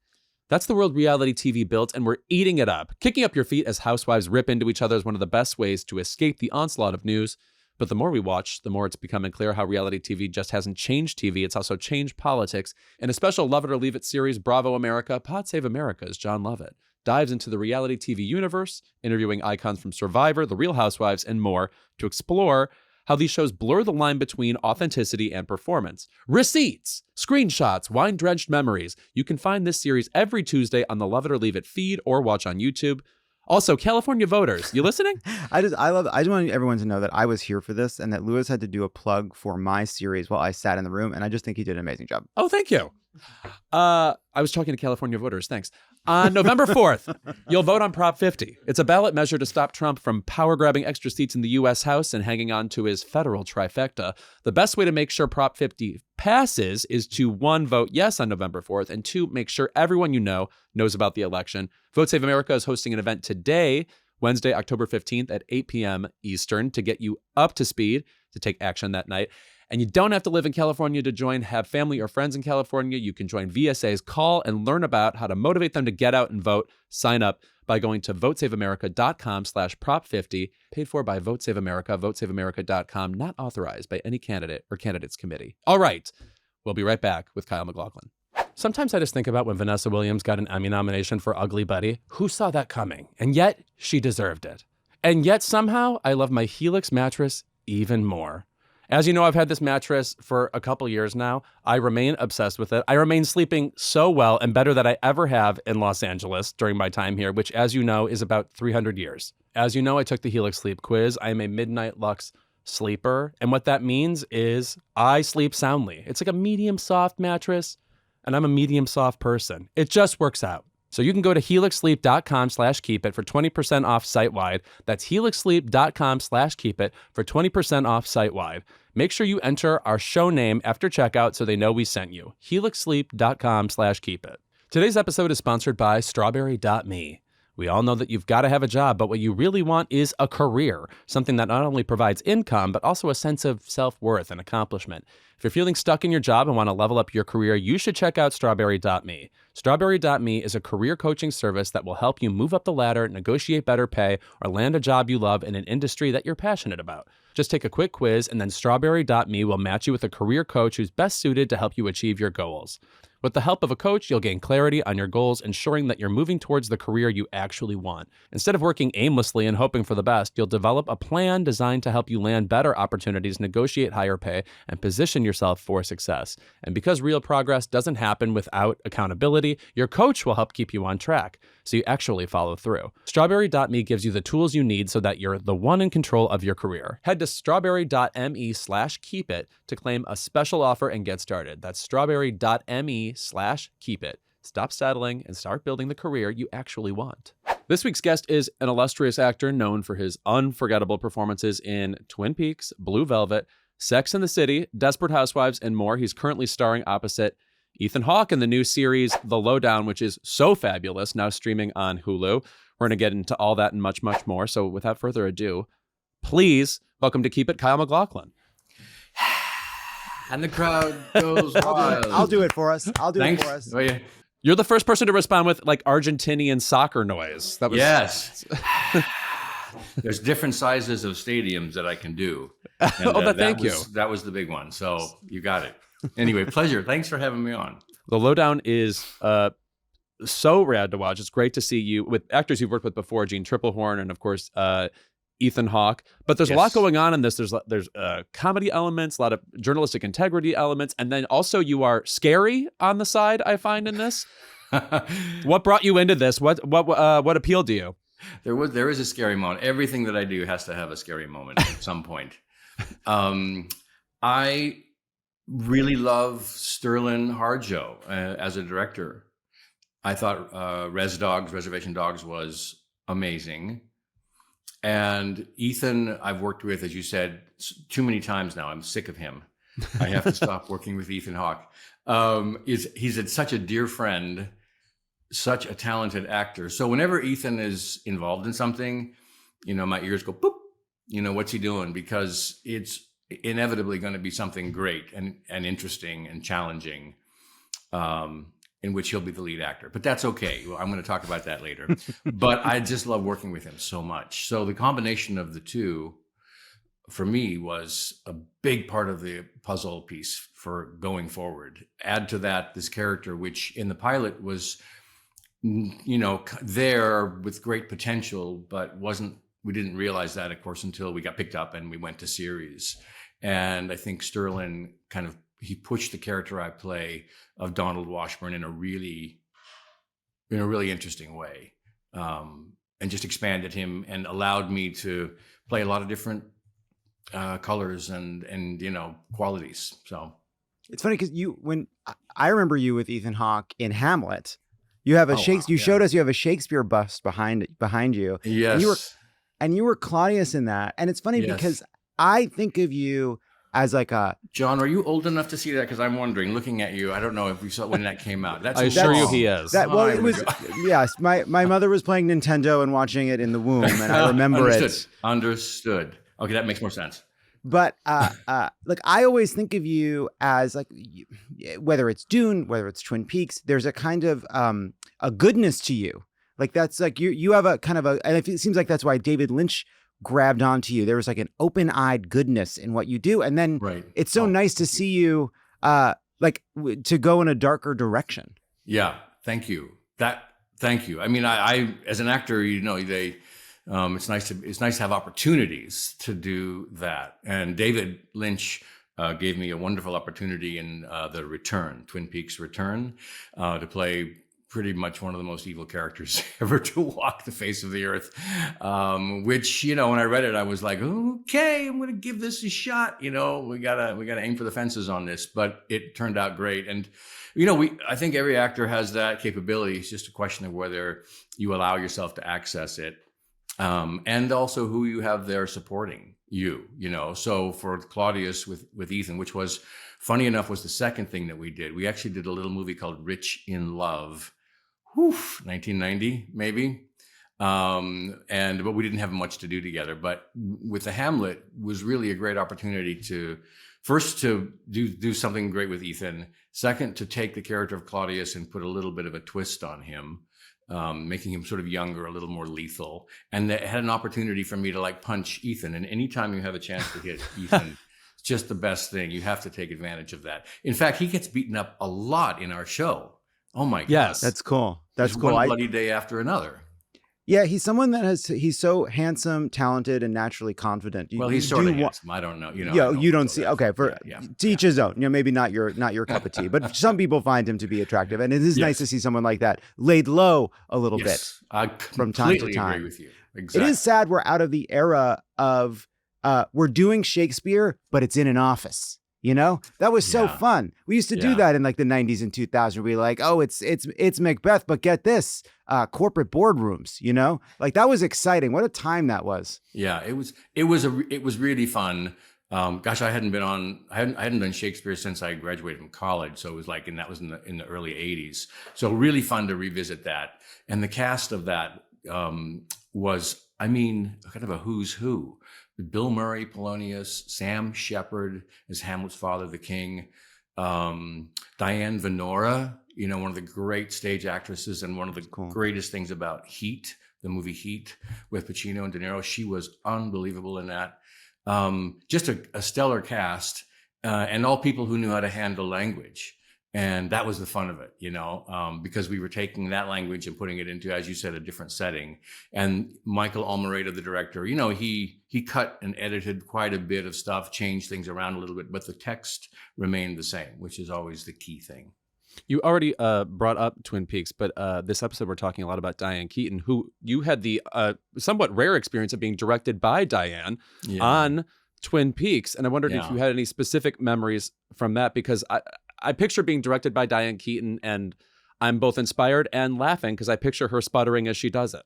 That's the world reality TV built, and we're eating it up. Kicking up your feet as housewives rip into each other is one of the best ways to escape the onslaught of news. But the more we watch, the more it's becoming clear how reality TV just hasn't changed TV, it's also changed politics. In a special Love It or Leave It series, Bravo America, Pod Save America's Jon Lovett dives into the reality TV universe, interviewing icons from Survivor, The Real Housewives, and more to explore how these shows blur the line between authenticity and performance. Receipts, screenshots, wine-drenched memories. You can find this series every Tuesday on the Love It or Leave It feed or watch on YouTube. Also, California voters, you listening? I just want everyone to know that I was here for this and that Lewis had to do a plug for my series while I sat in the room, and I just think he did an amazing job. Oh, thank you. I was talking to California voters. Thanks. On November 4th, you'll vote on Prop 50. It's a ballot measure to stop Trump from power-grabbing extra seats in the U.S. House and hanging on to his federal trifecta. The best way to make sure Prop 50 passes is to, 1, vote yes on November 4th, and 2, make sure everyone you know knows about the election. Vote Save America is hosting an event today, Wednesday, October 15th at 8 p.m. Eastern, to get you up to speed to take action that night. And you don't have to live in California to join. Have family or friends in California. You can join VSA's call and learn about how to motivate them to get out and vote. Sign up by going to votesaveamerica.com/prop50, paid for by Vote Save America, votesaveamerica.com, not authorized by any candidate or candidates committee. All right, we'll be right back with Kyle MacLachlan. Sometimes I just think about when Vanessa Williams got an Emmy nomination for Ugly Betty. Who saw that coming? And yet, she deserved it. And yet, somehow, I love my Helix mattress even more. As you know, I've had this mattress for a couple years now. I remain obsessed with it. I remain sleeping so well and better than I ever have in Los Angeles during my time here, which, as you know, is about 300 years. As you know, I took the Helix Sleep Quiz. I am a Midnight Lux sleeper. And what that means is I sleep soundly. It's like a medium soft mattress, and I'm a medium soft person. It just works out. So you can go to helixsleep.com/keepit for 20% off site-wide. That's helixsleep.com/keepit for 20% off site-wide. Make sure you enter our show name after checkout so they know we sent you. helixsleep.com/keepit. Today's episode is sponsored by strawberry.me. We all know that you've got to have a job, but what you really want is a career, something that not only provides income, but also a sense of self-worth and accomplishment. If you're feeling stuck in your job and want to level up your career, you should check out strawberry.me. Strawberry.me is a career coaching service that will help you move up the ladder, negotiate better pay, or land a job you love in an industry that you're passionate about. Just take a quick quiz, and then strawberry.me will match you with a career coach who's best suited to help you achieve your goals. With the help of a coach, you'll gain clarity on your goals, ensuring that you're moving towards the career you actually want. Instead of working aimlessly and hoping for the best, you'll develop a plan designed to help you land better opportunities, negotiate higher pay, and position yourself for success. And because real progress doesn't happen without accountability, your coach will help keep you on track, so you actually follow through. Strawberry.me gives you the tools you need so that you're the one in control of your career. Head to strawberry.me/keepit to claim a special offer and get started. That's strawberry.me/keepit. Stop settling and start building the career you actually want. This week's guest is an illustrious actor known for his unforgettable performances in Twin Peaks, Blue Velvet, Sex and the City, Desperate Housewives, and more. He's currently starring opposite Ethan Hawke in the new series The Lowdown, which is so fabulous, now streaming on Hulu. We're going to get into all that and much, much more. So without further ado, please welcome to Keep It, Kyle MacLachlan. And the crowd goes wild. I'll do it for us. I'll do it for us. Oh, yeah. You're the first person to respond with like Argentinian soccer noise. That was Yes. There's different sizes of stadiums that I can do. And, thank you. That was the big one. So you got it. Anyway, pleasure. Thanks for having me on. The Lowdown is so rad to watch. It's great to see you with actors you've worked with before, Jean Triplehorn and, of course, Ethan Hawke. But there's a lot going on in this. There's comedy elements, a lot of journalistic integrity elements, and then also you are scary on the side, I find, in this. What brought you into this? What appealed to you? There is a scary moment. Everything that I do has to have a scary moment at some point. I really love Sterling Harjo as a director. I thought Reservation Dogs was amazing. And Ethan, I've worked with, as you said, too many times now. I'm sick of him. I have to stop working with Ethan Hawke. He's such a dear friend, such a talented actor. So whenever Ethan is involved in something, my ears go boop. What's he doing? Because it's inevitably going to be something great and interesting and challenging, in which he'll be the lead actor. But that's okay. Well, I'm going to talk about that later. But I just love working with him so much. So the combination of the two, for me, was a big part of the puzzle piece for going forward. Add to that this character, which in the pilot was, there with great potential, but we didn't realize that, of course, until we got picked up and we went to series. And I think Sterling he pushed the character I play of Donald Washburn in a really interesting way, and just expanded him and allowed me to play a lot of different colors and qualities. So it's funny because when I remember you with Ethan Hawke in Hamlet, you have a showed us you have a Shakespeare bust behind you. Yes, and you were Claudius in that, and it's funny because I think of you as like a John. Are you old enough to see that? Because I'm wondering, looking at you, I don't know if you saw when that came out. I assure you, he is. It was. Yes, my mother was playing Nintendo and watching it in the womb, and I remember it. Understood. Okay, that makes more sense. But like I always think of you as like, whether it's Dune, whether it's Twin Peaks, there's a kind of a goodness to you. Like that's like you have a kind of and it seems like that's why David Lynch grabbed onto you. There was like an open-eyed goodness in what you do. And then it's so nice to see you to go in a darker direction. Yeah. Thank you. Thank you. I mean, I as an actor, it's nice to have opportunities to do that. And David Lynch gave me a wonderful opportunity in Twin Peaks Return, to play pretty much one of the most evil characters ever to walk the face of the earth. Which, when I read it, I was like, okay, I'm going to give this a shot. We gotta aim for the fences on this, but it turned out great. And, I think every actor has that capability. It's just a question of whether you allow yourself to access it. And also who you have there supporting you, So for Claudius with Ethan, which was funny enough, was the second thing that we did. We actually did a little movie called Rich in Love. 1990 maybe, but we didn't have much to do together. But with the Hamlet was really a great opportunity to first to do something great with Ethan. Second, to take the character of Claudius and put a little bit of a twist on him, making him sort of younger, a little more lethal. And it had an opportunity for me to punch Ethan. And anytime you have a chance to hit Ethan, it's just the best thing. You have to take advantage of that. In fact, he gets beaten up a lot in our show. Oh my God. Yes. That's cool. That's cool. One bloody day after another. Yeah, he's someone he's so handsome, talented, and naturally confident. He's sort of handsome. I don't know. You don't see. Okay, to each his own. Maybe not your cup of tea, but some people find him to be attractive, and it is nice to see someone like that laid low a little bit from time to time. Agree with you. Exactly. It is sad we're out of the era of we're doing Shakespeare, but it's in an office. You know, that was so Yeah. fun. We used to do Yeah. that in like the 90s and 2000s. We'd be like, oh, it's Macbeth, but get this, corporate boardrooms, you know, like that was exciting. What a time that was. Yeah, it was really fun. Gosh, I hadn't done Shakespeare since I graduated from college. So it was like, and that was in the early 80s. So really fun to revisit that. And the cast of that, was, I mean, kind of a who's who. Bill Murray, Polonius, Sam Shepard as Hamlet's father, the king, Diane Venora, you know, one of the great stage actresses, and one of the greatest things about Heat, the movie Heat with Pacino and De Niro. She was unbelievable in that. Just a stellar cast, and all people who knew how to handle language. And that was the fun of it, you know, because we were taking that language and putting it into, as you said, a different setting. And Michael Almereyda, the director, you know, he cut and edited quite a bit of stuff, changed things around a little bit, but the text remained the same, which is always the key thing. You already brought up Twin Peaks, but this episode we're talking a lot about Diane Keaton, who you had the somewhat rare experience of being directed by Diane on Twin Peaks. And I wondered if you had any specific memories from that, because I picture being directed by Diane Keaton, and I'm both inspired and laughing because I picture her sputtering as she does it.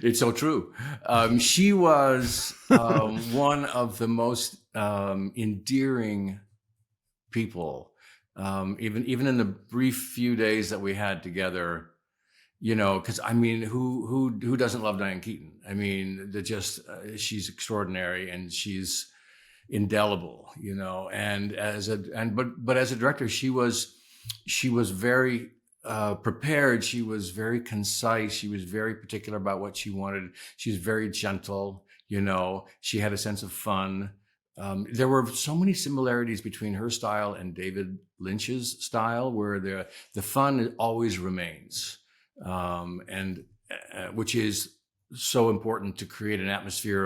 It's so true. She was one of the most endearing people. Even in the brief few days that we had together, you know, because I mean, who doesn't love Diane Keaton? I mean, she's extraordinary, and she's indelible, you know. And as a director, she was very prepared. She was very concise. She was very particular about what she wanted. She was very gentle, you know. She had a sense of fun. There were so many similarities between her style and David Lynch's style, where the fun always remains, and which is so important to create an atmosphere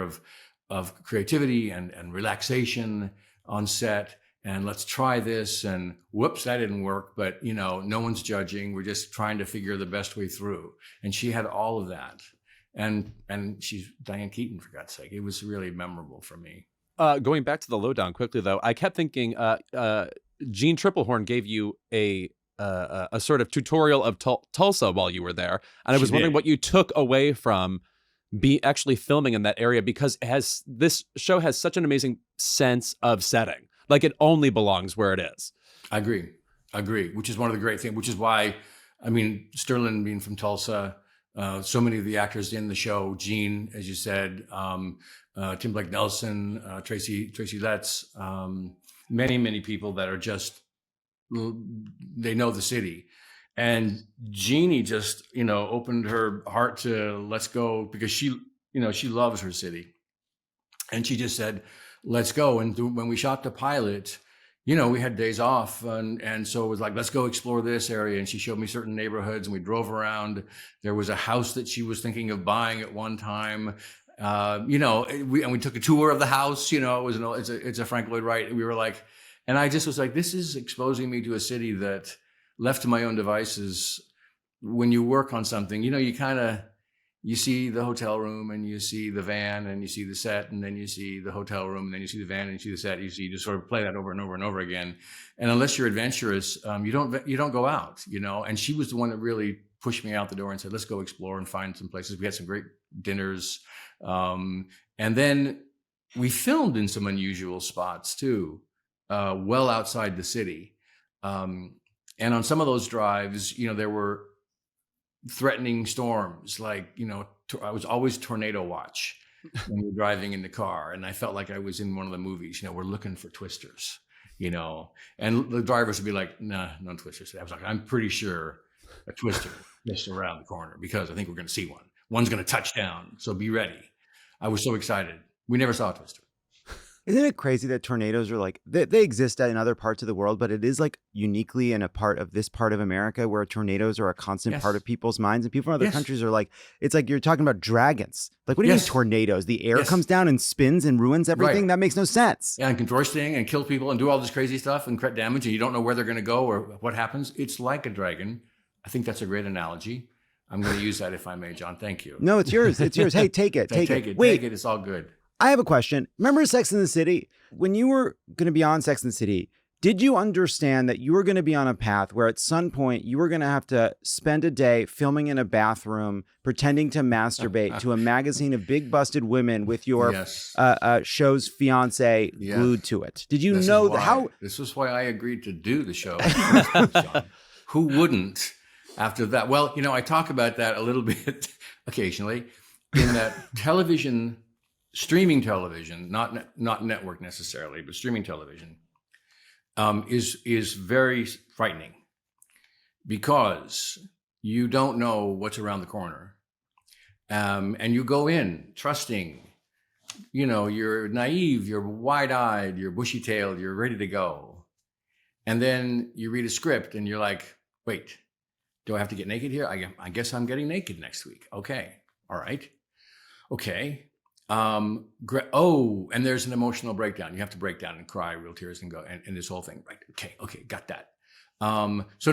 of creativity and relaxation on set. And let's try this, and whoops, that didn't work. But you know, no one's judging. We're just trying to figure the best way through. And she had all of that. And she's Diane Keaton, for God's sake. It was really memorable for me. Going back to the Lowdown quickly, though, I kept thinking Jean Triplehorn gave you a sort of tutorial of Tulsa while you were there, and I was wondering what you took away from actually filming in that area, because this show has such an amazing sense of setting. Like, it only belongs where it is. I agree. Which is one of the great things. Which is why, I mean, Sterling being from Tulsa, so many of the actors in the show, Jean, as you said, Tim Blake Nelson, Tracy Letts, many people that are just, they know the city. And Jeannie just, you know, opened her heart to let's go, because she loves her city. And she just said, let's go. And when we shot the pilot, you know, we had days off, and so it was like, let's go explore this area. And she showed me certain neighborhoods, and we drove around. There was a house that she was thinking of buying at one time. You know, we took a tour of the house. You know, it's a Frank Lloyd Wright. We were like, and I just was like, this is exposing me to a city that, left to my own devices, when you work on something, you know, you see the hotel room, and you see the van, and you see the set, and then you see the hotel room, and then you see the van, and you see the set. You just sort of play that over and over and over again. And unless you're adventurous, you don't go out, you know. And she was the one that really pushed me out the door and said, let's go explore and find some places. We had some great dinners. And then we filmed in some unusual spots too, well outside the city. And on some of those drives, you know, there were threatening storms. Like, you know, I was always tornado watch when we were driving in the car. And I felt like I was in one of the movies, you know, we're looking for twisters, you know, and the drivers would be like, nah, no twisters. I was like, I'm pretty sure a twister just around the corner, because I think we're going to see one. One's going to touch down. So be ready. I was so excited. We never saw a twister. Isn't it crazy that tornadoes are like, they exist in other parts of the world, but it is like uniquely in a part of this part of America where tornadoes are a constant part of people's minds, and people in other countries are like, it's like you're talking about dragons. Like, what do you mean tornadoes? The air comes down and spins and ruins everything? Right. That makes no sense. Yeah, and can destroy thing and kill people and do all this crazy stuff and create damage, and you don't know where they're going to go or what happens. It's like a dragon. I think that's a great analogy. I'm going to use that if I may, Jon. Thank you. No, it's yours. It's yours. Hey, take it. Take it. Wait. Take it. It's all good. I have a question. Remember Sex and the City? When you were going to be on Sex and the City, did you understand that you were going to be on a path where at some point you were going to have to spend a day filming in a bathroom, pretending to masturbate to a magazine of big busted women with your show's fiance glued to it? Did you know how? This is why I agreed to do the show. Who wouldn't after that? Well, I talk about that a little bit occasionally in that streaming television, not network necessarily, but streaming television. Is very frightening because you don't know what's around the corner. And you go in trusting, you're naive, you're wide-eyed, you're bushy-tailed, you're ready to go. And then you read a script and you're like, wait, do I have to get naked here? I guess I'm getting naked next week. Okay. All right. Okay. And there's an emotional breakdown. You have to break down and cry real tears and go and this whole thing. Right. Okay. Got that. So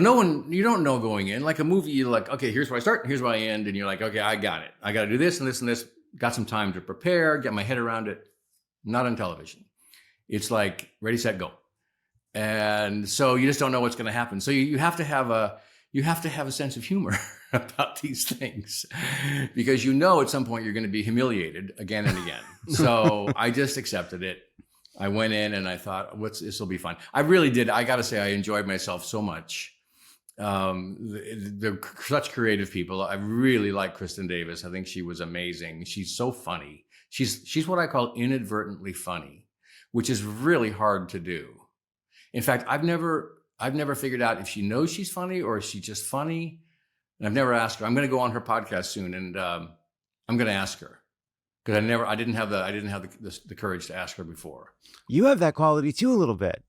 you don't know going in, like a movie, you're like, okay, here's where I start, here's where I end. And you're like, okay, I got it. I got to do this and this and this. Got some time to prepare, get my head around it. Not on television. It's like ready, set, go. And so you just don't know what's going to happen. So you have to have a sense of humor about these things because at some point you're going to be humiliated again and again. So I just accepted it. I went in and I thought, this will be fun. I really did. I got to say, I enjoyed myself so much. They're such creative people. I really like Kristen Davis. I think she was amazing. She's so funny. She's what I call inadvertently funny, which is really hard to do. In fact, I've never figured out if she knows she's funny or is she just funny. And I've never asked her. I'm going to go on her podcast soon, and I'm going to ask her because I didn't have the courage to ask her before. You have that quality too, a little bit.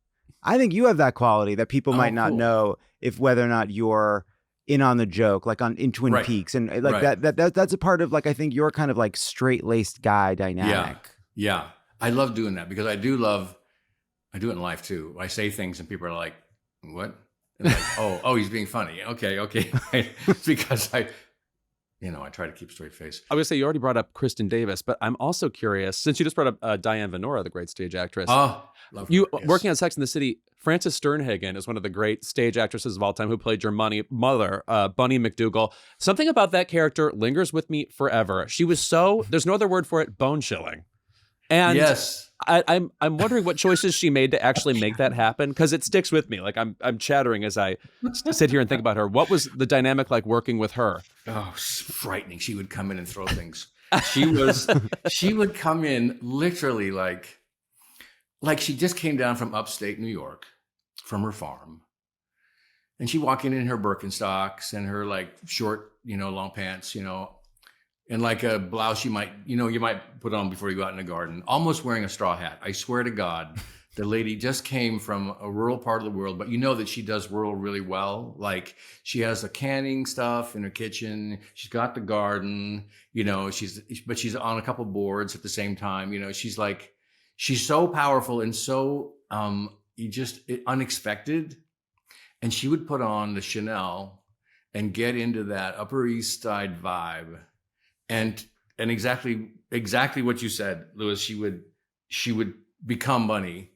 I think you have that quality that people might not know whether or not you're in on the joke, like in Twin Peaks, and like that's a part of like I think you're kind of like straight-laced guy dynamic. Yeah. I love doing that because I do it in life too. I say things and people are like, what? And like, oh, he's being funny. Okay. Because I try to keep a straight face. I would say you already brought up Kristen Davis, but I'm also curious, since you just brought up Diane Venora, the great stage actress. Oh, love her. You working on Sex and the City, Frances Sternhagen is one of the great stage actresses of all time who played your mother, Bunny McDougal. Something about that character lingers with me forever. She was there's no other word for it, bone chilling. And yes. I'm wondering what choices she made to actually make that happen, because it sticks with me. Like I'm chattering as I sit here and think about her. What was the dynamic like working with her? Oh, frightening. She would come in and throw things. She would come in literally like she just came down from upstate New York from her farm. And she'd walk in her Birkenstocks and her like short, long pants, and like a blouse you might put on before you go out in the garden, almost wearing a straw hat. I swear to God, the lady just came from a rural part of the world, but that she does rural really well. Like she has the canning stuff in her kitchen. She's got the garden, but she's on a couple boards at the same time. She's so powerful and so unexpected. And she would put on the Chanel and get into that Upper East Side vibe. And exactly what you said, Louis. She would become Bunny,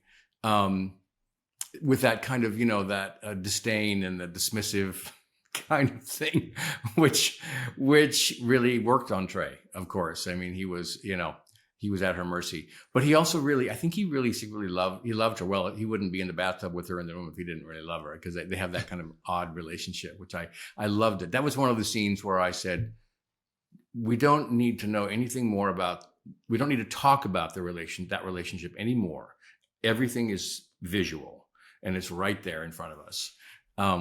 with that kind of that disdain and the dismissive kind of thing, which really worked on Trey. Of course, I mean he was at her mercy, but he also I think he really secretly loved her. Well, he wouldn't be in the bathtub with her in the room if he didn't really love her, because they have that kind of odd relationship, which I loved it. That was one of the scenes where I said, we don't need to know anything more we don't need to talk about that relationship anymore. Everything is visual and it's right there in front of us,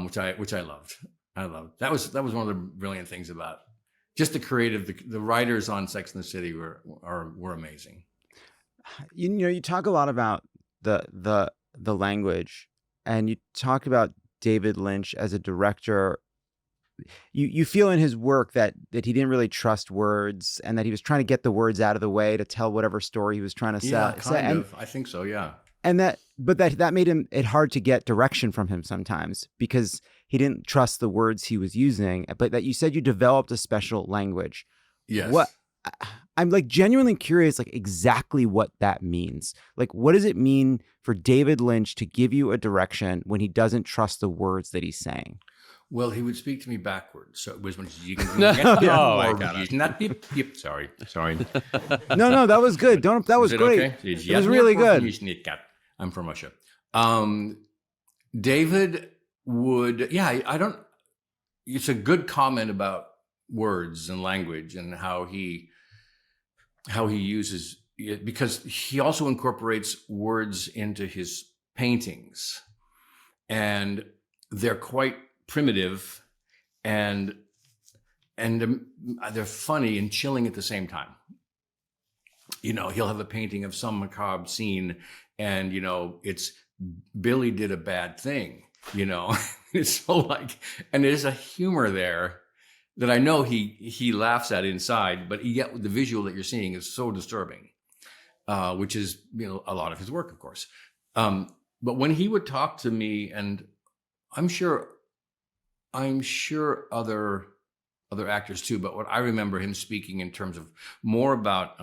which I loved. That was one of the brilliant things about just the creative, the writers on Sex and the City were amazing. You talk a lot about the language, and you talk about David Lynch as a director. You feel in his work that he didn't really trust words, and that he was trying to get the words out of the way to tell whatever story he was trying to sell. Yeah, kind of. I think so, yeah. And that made it hard to get direction from him sometimes, because he didn't trust the words he was using. But that you said you developed a special language. Yes. I'm like genuinely curious, like exactly what that means. Like, what does it mean for David Lynch to give you a direction when he doesn't trust the words that he's saying? Well, he would speak to me backwards. So it was when you can not beep, beep. Sorry. No, that was good. That was great. Okay? It was really good. I'm from Russia. David would, I don't. It's a good comment about words and language and how he uses it, because he also incorporates words into his paintings, and they're quite primitive and they're funny and chilling at the same time. He'll have a painting of some macabre scene and it's Billy did a bad thing, it's so like, and there's a humor there that I know he laughs at inside, but yet the visual that you're seeing is so disturbing, which is a lot of his work, of course. But when he would talk to me, and I'm sure other actors too, but what I remember him speaking in terms of more about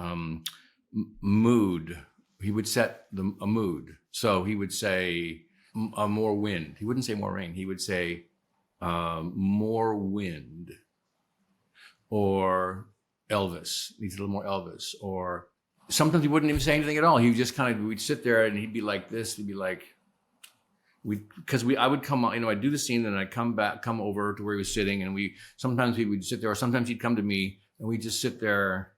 mood. He would set a mood. So he would say more wind. He wouldn't say more rain. He would say more wind. Or Elvis, needs a little more Elvis. Or sometimes he wouldn't even say anything at all. He would just we'd sit there and he'd be like this. He'd be like, I would come, I'd do the scene and I'd come over to where he was sitting, and sometimes he would sit there, or sometimes he'd come to me and we'd just sit there.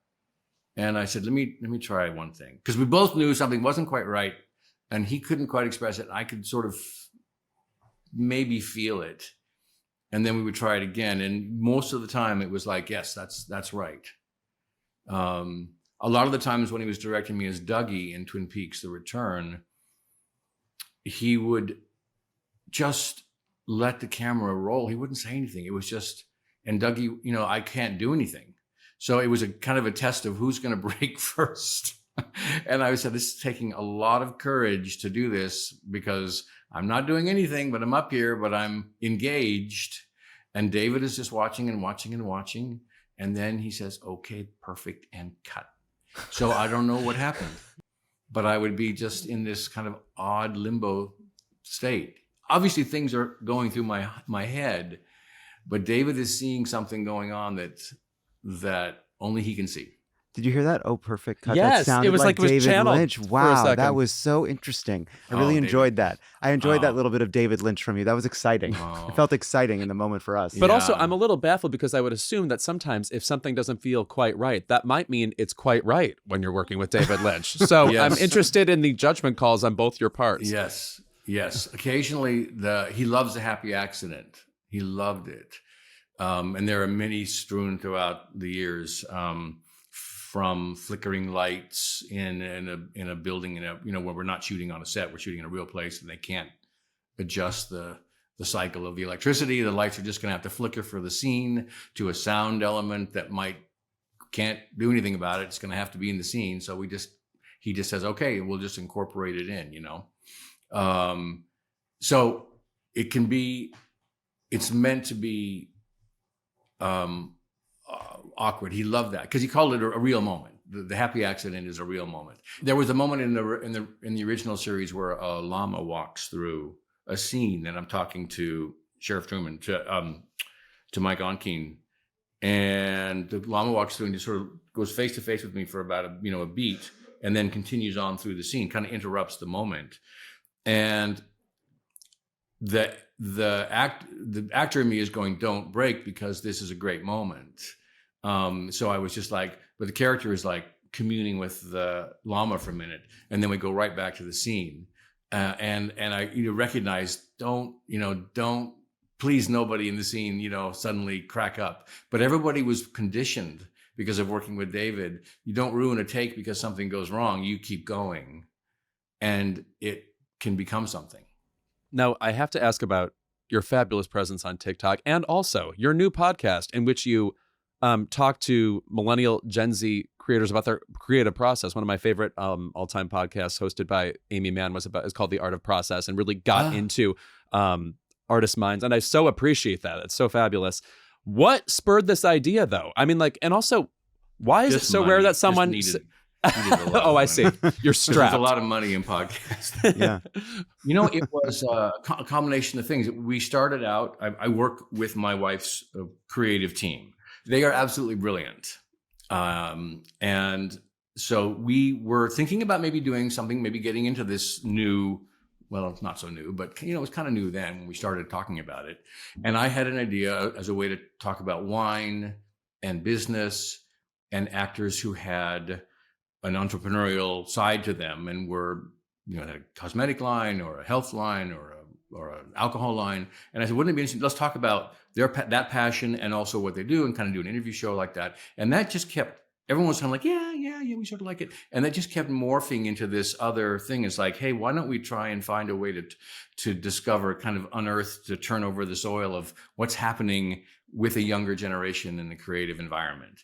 And I said, let me try one thing. Because we both knew something wasn't quite right and he couldn't quite express it. I could sort of maybe feel it. And then we would try it again. And most of the time it was like, yes, that's right. A lot of the times when he was directing me as Dougie in Twin Peaks: The Return, he would just let the camera roll. He wouldn't say anything. It was just, and Dougie, I can't do anything. So it was a kind of a test of who's going to break first. And I said, this is taking a lot of courage to do this, because I'm not doing anything, but I'm up here, but I'm engaged. And David is just watching and watching and watching. And then he says, okay, perfect, and cut. So I don't know what happened, but I would be just in this kind of odd limbo state. Obviously things are going through my head, but David is seeing something going on that only he can see. Did you hear that? Oh, perfect cut. Yes, that sounded it was like it was David channeled Lynch. Wow, that was so interesting. I really enjoyed that. I enjoyed that little bit of David Lynch from you. That was exciting. It felt exciting in the moment for us. But also, I'm a little baffled, because I would assume that sometimes if something doesn't feel quite right, that might mean it's quite right when you're working with David Lynch. So yes. I'm interested in the judgment calls on both your parts. Yes. Occasionally, he loves a happy accident. He loved it. And there are many strewn throughout the years, from flickering lights in a building, where we're not shooting on a set, we're shooting in a real place, and they can't adjust the cycle of the electricity. The lights are just going to have to flicker for the scene, to a sound element that can't do anything about it. It's going to have to be in the scene. So he just says, okay, we'll just incorporate it in, So it can be, it's meant to be awkward. He loved that because he called it a real moment. The happy accident is a real moment. There was a moment in the original series where a llama walks through a scene, and I'm talking to Sheriff Truman, to Mike Onkeen, and the llama walks through and just sort of goes face to face with me for about a beat, and then continues on through the scene, kind of interrupts the moment. And the actor in me is going, don't break, because this is a great moment. So I was just like, but the character is like communing with the llama for a minute, and then we go right back to the scene. And I recognize, don't please, nobody in the scene, suddenly crack up. But everybody was conditioned because of working with David. You don't ruin a take because something goes wrong. You keep going, and it can become something. Now, I have to ask about your fabulous presence on TikTok, and also your new podcast in which you talk to millennial Gen Z creators about their creative process. One of my favorite all-time podcasts hosted by Amy Mann is called The Art of Process, and really got into artists' minds. And I so appreciate that. It's so fabulous. What spurred this idea, though? I mean, and also, Why is it Just so money. rare that Just someone... needed a lot of Oh, I money. see. You're 'Cause there's strapped. a lot of money in podcasts. Yeah. You know, it was a combination of things. We started out, I work with my wife's creative team. They are absolutely brilliant. And so we were thinking about maybe doing something, maybe getting into this new, well, it's not so new, but it was kind of new then when we started talking about it. And I had an idea as a way to talk about wine and business and actors who had an entrepreneurial side to them and were, had a cosmetic line or a health line or an alcohol line. And I said, wouldn't it be interesting? Let's talk about that passion and also what they do and kind of do an interview show like that. And that just kept, everyone was kind of like, yeah, we sort of like it. And that just kept morphing into this other thing. It's like, hey, why don't we try and find a way to discover, kind of unearth, to turn over the soil of what's happening with a younger generation in the creative environment.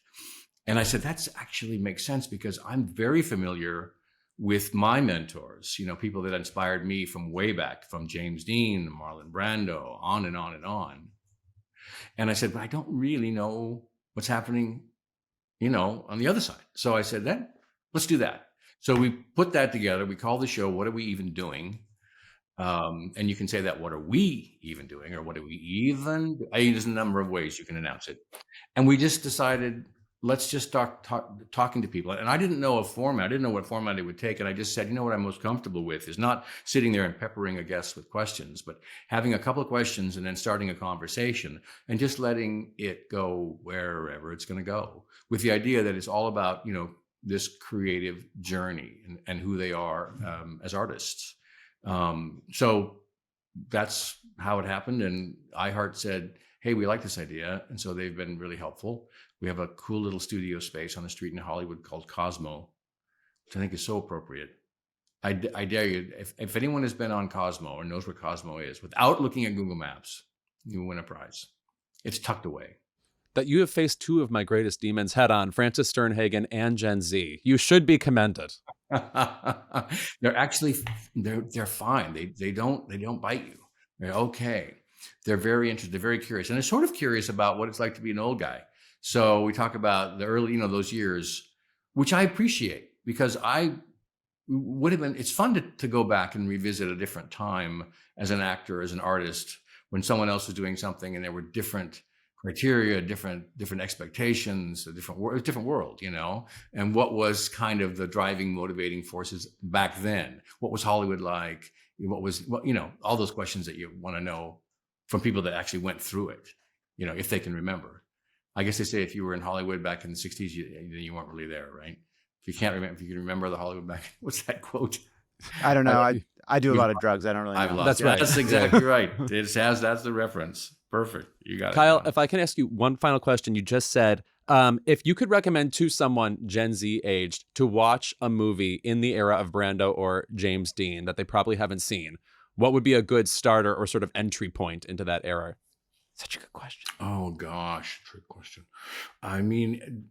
And I said, that's actually makes sense because I'm very familiar with my mentors, people that inspired me from way back, from James Dean, Marlon Brando, on and on and on. And I said, but I don't really know what's happening, on the other side. So I said, let's do that. So we put that together. We called the show, What Are We Even Doing? And you can say that, what are we even doing? Or what are we even, there's a number of ways you can announce it. And we just decided, let's just start talking to people. And I didn't know a format. I didn't know what format it would take. And I just said, what I'm most comfortable with is not sitting there and peppering a guest with questions, but having a couple of questions and then starting a conversation and just letting it go wherever it's going to go, with the idea that it's all about, this creative journey and who they are as artists. So that's how it happened. And iHeart said, hey, we like this idea. And so they've been really helpful. We have a cool little studio space on the street in Hollywood called Cosmo, which I think is so appropriate. I dare you, if anyone has been on Cosmo or knows where Cosmo is, without looking at Google Maps, you win a prize. It's tucked away. That you have faced two of my greatest demons head on, Francis Sternhagen and Gen Z. You should be commended. They're actually, they're fine. They don't bite you. They're okay. They're very interested. They're very curious. And they're sort of curious about what it's like to be an old guy. So we talk about the early, those years, which I appreciate because it's fun to go back and revisit a different time as an actor, as an artist, when someone else was doing something and there were different criteria, different expectations, a different world, and what was kind of the driving, motivating forces back then? What was Hollywood like? All those questions that you want to know from people that actually went through it, if they can remember. I guess they say if you were in Hollywood back in the 60s, you weren't really there, right? If you can remember the Hollywood back, what's that quote? I don't know. I do a lot of drugs. I don't really know. That's right. That's exactly right. That's the reference. Perfect. You got it. Kyle, if I can ask you one final question, you just said, if you could recommend to someone Gen Z aged to watch a movie in the era of Brando or James Dean that they probably haven't seen, what would be a good starter or sort of entry point into that era? Such a good question. Oh gosh, trick question. I mean,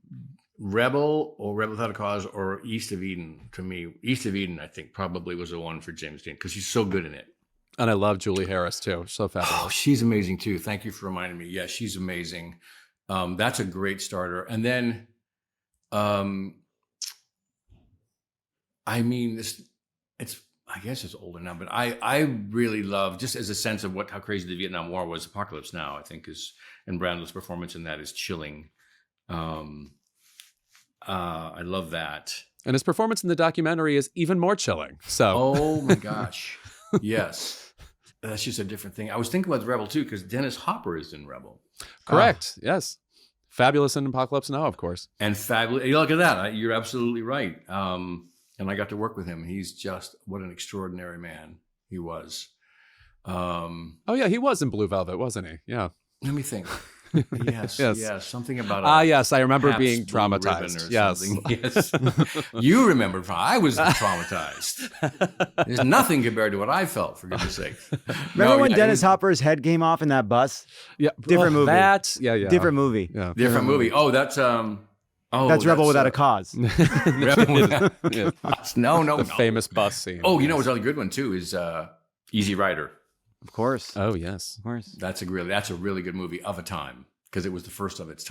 Rebel or Rebel Without a Cause or East of Eden, to me, East of Eden, I think probably was the one for James Dean because he's so good in it. And I love Julie Harris too. So fabulous. Oh, she's amazing too. Thank you for reminding me. Yeah, she's amazing. That's a great starter. And then, I guess it's older now, but I really love, just as a sense of how crazy the Vietnam War was. Apocalypse Now, I think, and Brando's performance in that is chilling. I love that. And his performance in the documentary is even more chilling. So, oh my gosh, yes, that's just a different thing. I was thinking about Rebel too because Dennis Hopper is in Rebel. Correct. Yes, fabulous in Apocalypse Now, of course. And fabulous. Look at that. You're absolutely right. And I got to work with him. He's just, what an extraordinary man he was. Oh yeah, he was in Blue Velvet, wasn't he? Yeah. Let me think. Yes, yes. Something about yes, I remember being traumatized. Yes. Yes. You remember. I was traumatized. There's nothing compared to what I felt, for goodness sake. Remember when Dennis Hopper's head came off in that bus? Yeah. Different movie. Different movie. Yeah. Different movie. Oh, that's that's Rebel Without a Cause. Rebel Without a Cause. No. Famous bus scene. Oh, you know what's a really good one too is Easy Rider. Of course. Oh yes. Of course. That's a really good movie of a time because it was the first of its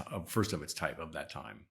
type of that time.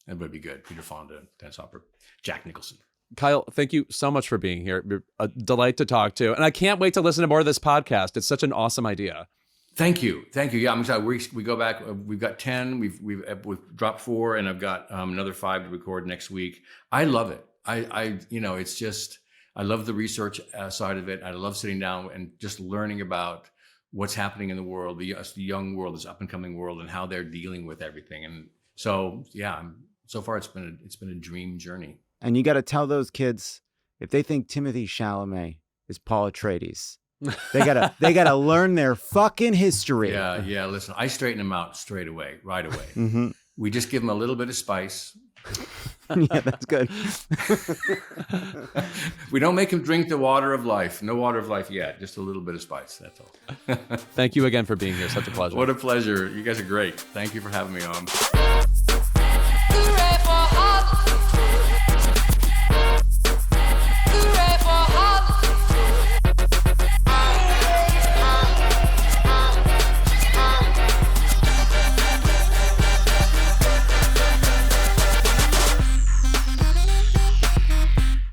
It would be good. Peter Fonda, dance opera, Jack Nicholson. Kyle, thank you so much for being here. You're a delight to talk to. And I can't wait to listen to more of this podcast. It's such an awesome idea. Thank you. Yeah, I'm excited. We go back. We've got 10. We've dropped 4, and I've got another 5 to record next week. I love it. It's just, I love the research side of it. I love sitting down and just learning about what's happening in the world, the young world, this up and coming world, and how they're dealing with everything. And so, yeah, so far it's been a dream journey. And you got to tell those kids, if they think Timothée Chalamet is Paul Atreides, they gotta learn their fucking history. Yeah. Listen, I straighten them out right away. Mm-hmm. We just give them a little bit of spice. Yeah, that's good. We don't make them drink the water of life. No water of life yet. Just a little bit of spice. That's all. Thank you again for being here. Such a pleasure. What a pleasure. You guys are great. Thank you for having me on.